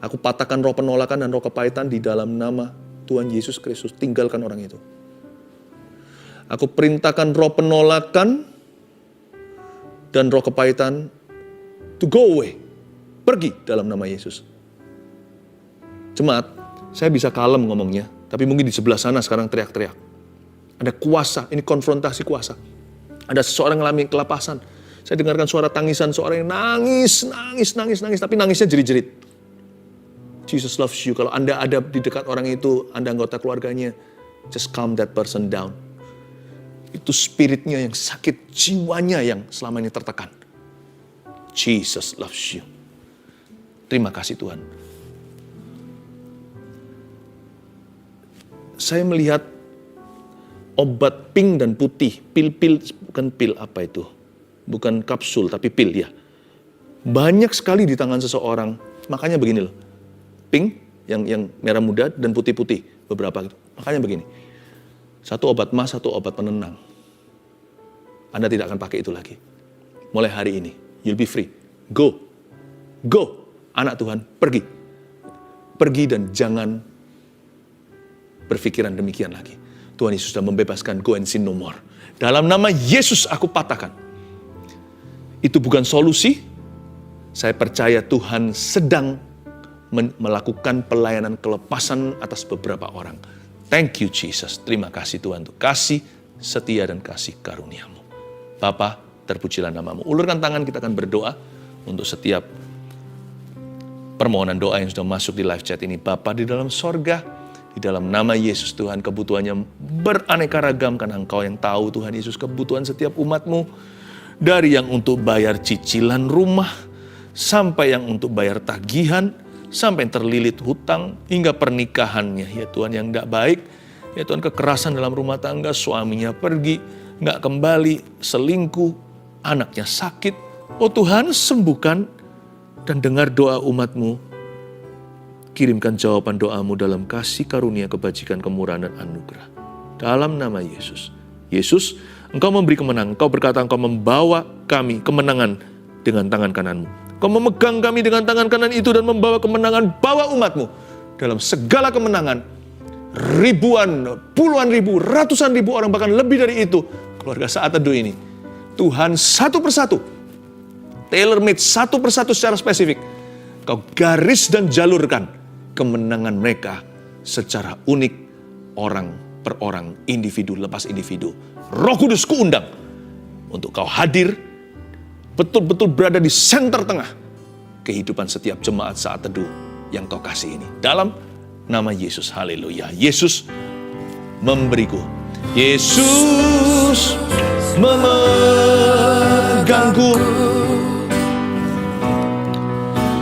S1: Aku patahkan roh penolakan dan roh kepahitan di dalam nama Tuhan Yesus Kristus. Tinggalkan orang itu. Aku perintahkan roh penolakan dan roh kepahitan to go away. Pergi dalam nama Yesus. Jemaat, saya bisa kalem ngomongnya. Tapi mungkin di sebelah sana sekarang teriak-teriak. Ada kuasa, ini konfrontasi kuasa. Ada seseorang yang mengalami kelapasan. Saya dengarkan suara tangisan seorang yang nangis. Tapi nangisnya jerit-jerit. Jesus loves you. Kalau Anda ada di dekat orang itu, Anda anggota keluarganya, just calm that person down. Itu spiritnya yang sakit, jiwanya yang selama ini tertekan. Jesus loves you. Terima kasih Tuhan. Saya melihat obat pink dan putih, pil-pil, bukan pil apa itu, bukan kapsul tapi pil ya. Banyak sekali di tangan seseorang, makanya begini loh, pink yang merah muda dan putih-putih beberapa gitu. Makanya begini, satu obat mas, satu obat penenang. Anda tidak akan pakai itu lagi. Mulai hari ini, you'll be free. Go, anak Tuhan, pergi dan jangan berpikiran demikian lagi. Tuhan Yesus sudah membebaskan, go and sin no more. Dalam nama Yesus aku patahkan. Itu bukan solusi. Saya percaya Tuhan sedang melakukan pelayanan kelepasan atas beberapa orang. Thank you Jesus. Terima kasih Tuhan untuk kasih setia dan kasih karuniamu. Bapa, terpujilah namamu. Ulurkan tangan, kita akan berdoa untuk setiap permohonan doa yang sudah masuk di live chat ini. Bapa di dalam sorga, di dalam nama Yesus Tuhan, kebutuhannya beraneka ragam karena Engkau yang tahu Tuhan Yesus kebutuhan setiap umat-Mu. Dari yang untuk bayar cicilan rumah, sampai yang untuk bayar tagihan, sampai yang terlilit hutang, hingga pernikahannya. Ya Tuhan yang tidak baik, ya Tuhan kekerasan dalam rumah tangga, suaminya pergi, nggak kembali, selingkuh, anaknya sakit. Oh Tuhan sembuhkan dan dengar doa umat-Mu. Kirimkan jawaban doamu dalam kasih karunia, kebajikan, kemurahan, dan anugerah. Dalam nama Yesus. Yesus, Engkau memberi kemenangan. Engkau berkata Engkau membawa kami kemenangan dengan tangan kananmu. Engkau memegang kami dengan tangan kanan itu dan membawa kemenangan. Bawa umatmu dalam segala kemenangan. Ribuan, puluhan ribu, ratusan ribu orang, bahkan lebih dari itu. Keluarga Saat Teduh ini. Tuhan satu persatu. Tailor-made satu persatu secara spesifik. Kau garis dan jalurkan kemenangan mereka secara unik, orang per orang, individu lepas individu. Roh Kudus kuundang untuk Kau hadir, betul-betul berada di center tengah kehidupan setiap jemaat Saat Teduh yang Kau kasih ini. Dalam nama Yesus, haleluya. Yesus memberiku. Yesus memegangku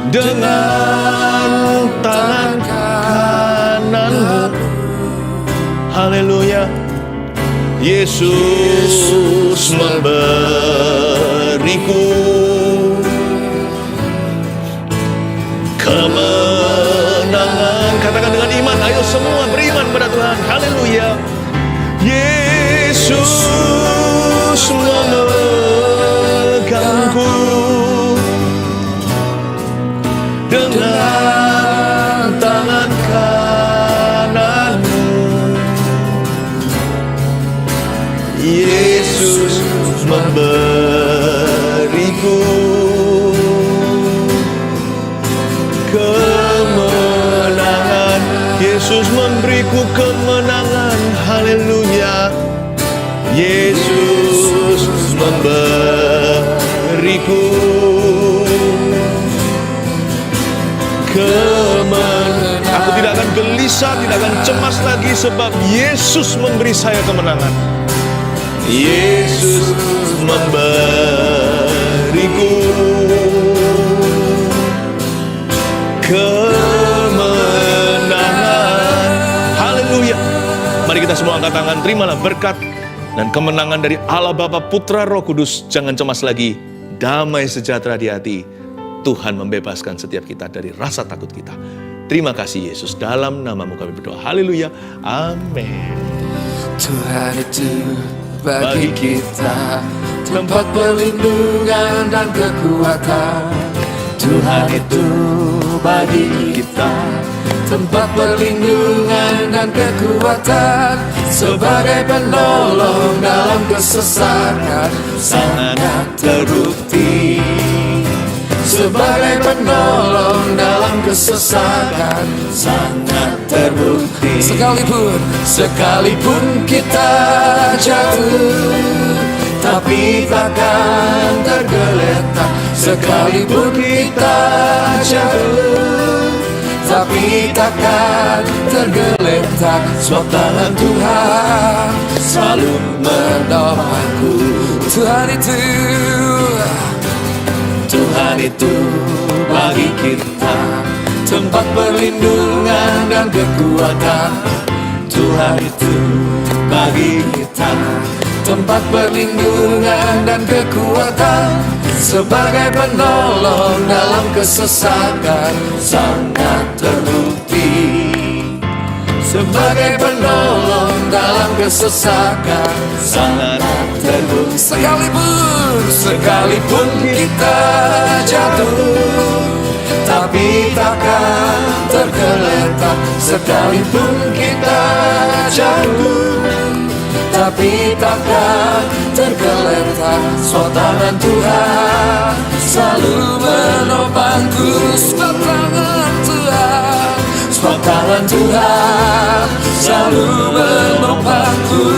S1: dengan tangan kananmu. Haleluya. Yesus memberiku kemenangan. Katakan dengan iman, ayo semua beriman pada Tuhan. Haleluya. Yesus memegangku dengan tangan kananmu. Yesus memberiku kemenangan. Yesus memberiku kemenangan. Haleluya. Yesus memberiku kemenangan. Aku tidak akan gelisah, tidak akan cemas lagi sebab Yesus memberi saya kemenangan. Yesus memberiku kemenangan. Haleluya. Mari kita semua angkat tangan, terimalah berkat dan kemenangan dari Allah Bapa, Putra, Roh Kudus. Jangan cemas lagi, damai sejahtera di hati. Tuhan membebaskan setiap kita dari rasa takut kita. Terima kasih Yesus, dalam namamu kami berdoa. Haleluya, amin.
S2: Tuhan itu bagi kita tempat perlindungan dan kekuatan. Tuhan itu bagi kita tempat perlindungan dan kekuatan. Sebagai penolong dalam kesesakan sangat terbukti. Sebagai penolong dalam kesesakan sangat terbukti. Sekalipun kita jatuh, tapi takkan tergeletak. Sekalipun kita jatuh, tapi takkan tergeletak. Sebab tangan Tuhan selalu menolongku. Tuhan itu bagi kita tempat perlindungan dan kekuatan. Tuhan itu bagi kita tempat perlindungan dan kekuatan. Sebagai penolong dalam kesesakan sangat terbukti. Sebagai penolong dalam kesesakan sangat terbukti. Sekalipun kita jatuh, tapi takkan tergeletak. Sekalipun kita jatuh, tapi takkan tergeletak. Sebab tangan Tuhan selalu menopangku. Sebab tangan Tuhan selalu menopangku.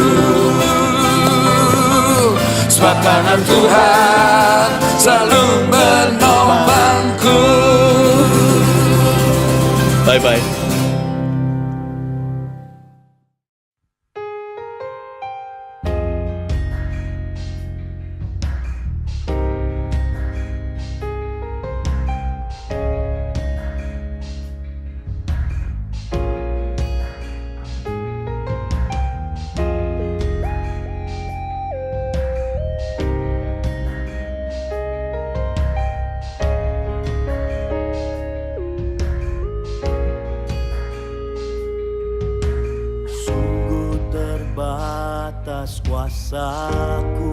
S2: Sebab tangan Tuhan selalu menopangku.
S1: Bye-bye.
S3: Atas kuasaku,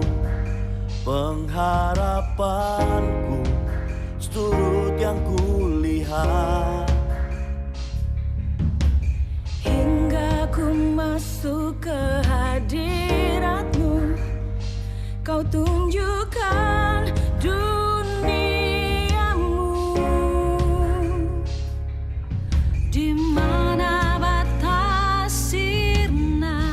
S3: pengharapanku, seturut yang kulihat.
S5: Hingga ku masuk ke hadirat-Mu, Kau tunjukkan duniamu, di mana batas sirna.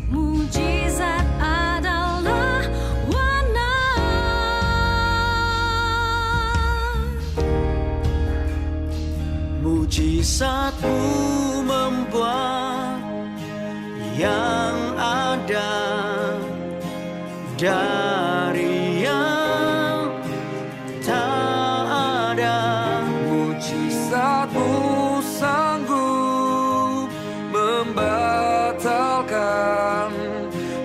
S5: Mujizat adalah warna.
S3: Mujizat-Mu membuat yang ada dari yang tak ada. Mujizat-Mu sanggup membatalkan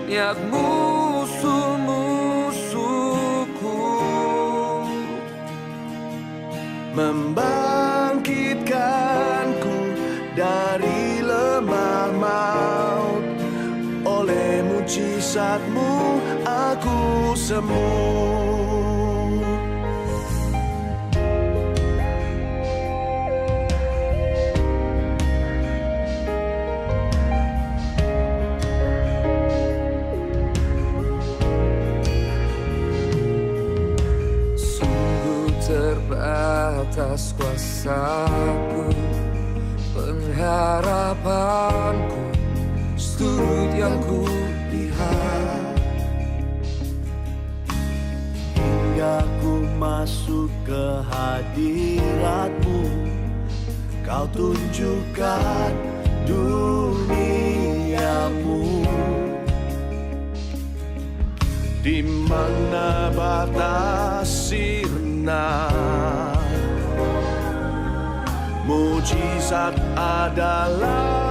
S3: niat musuh-musuhku, membangkitkanku dari lemah maut. Oleh mujizat-Mu aku sembuh. Sungguh terbatas kuasaku, pengharapanku, seturut yang ku lihat. Hingga ku masuk ke hadirat-Mu, Kau tunjukkan duniamu, di mana batas sirna. Mujizat adalah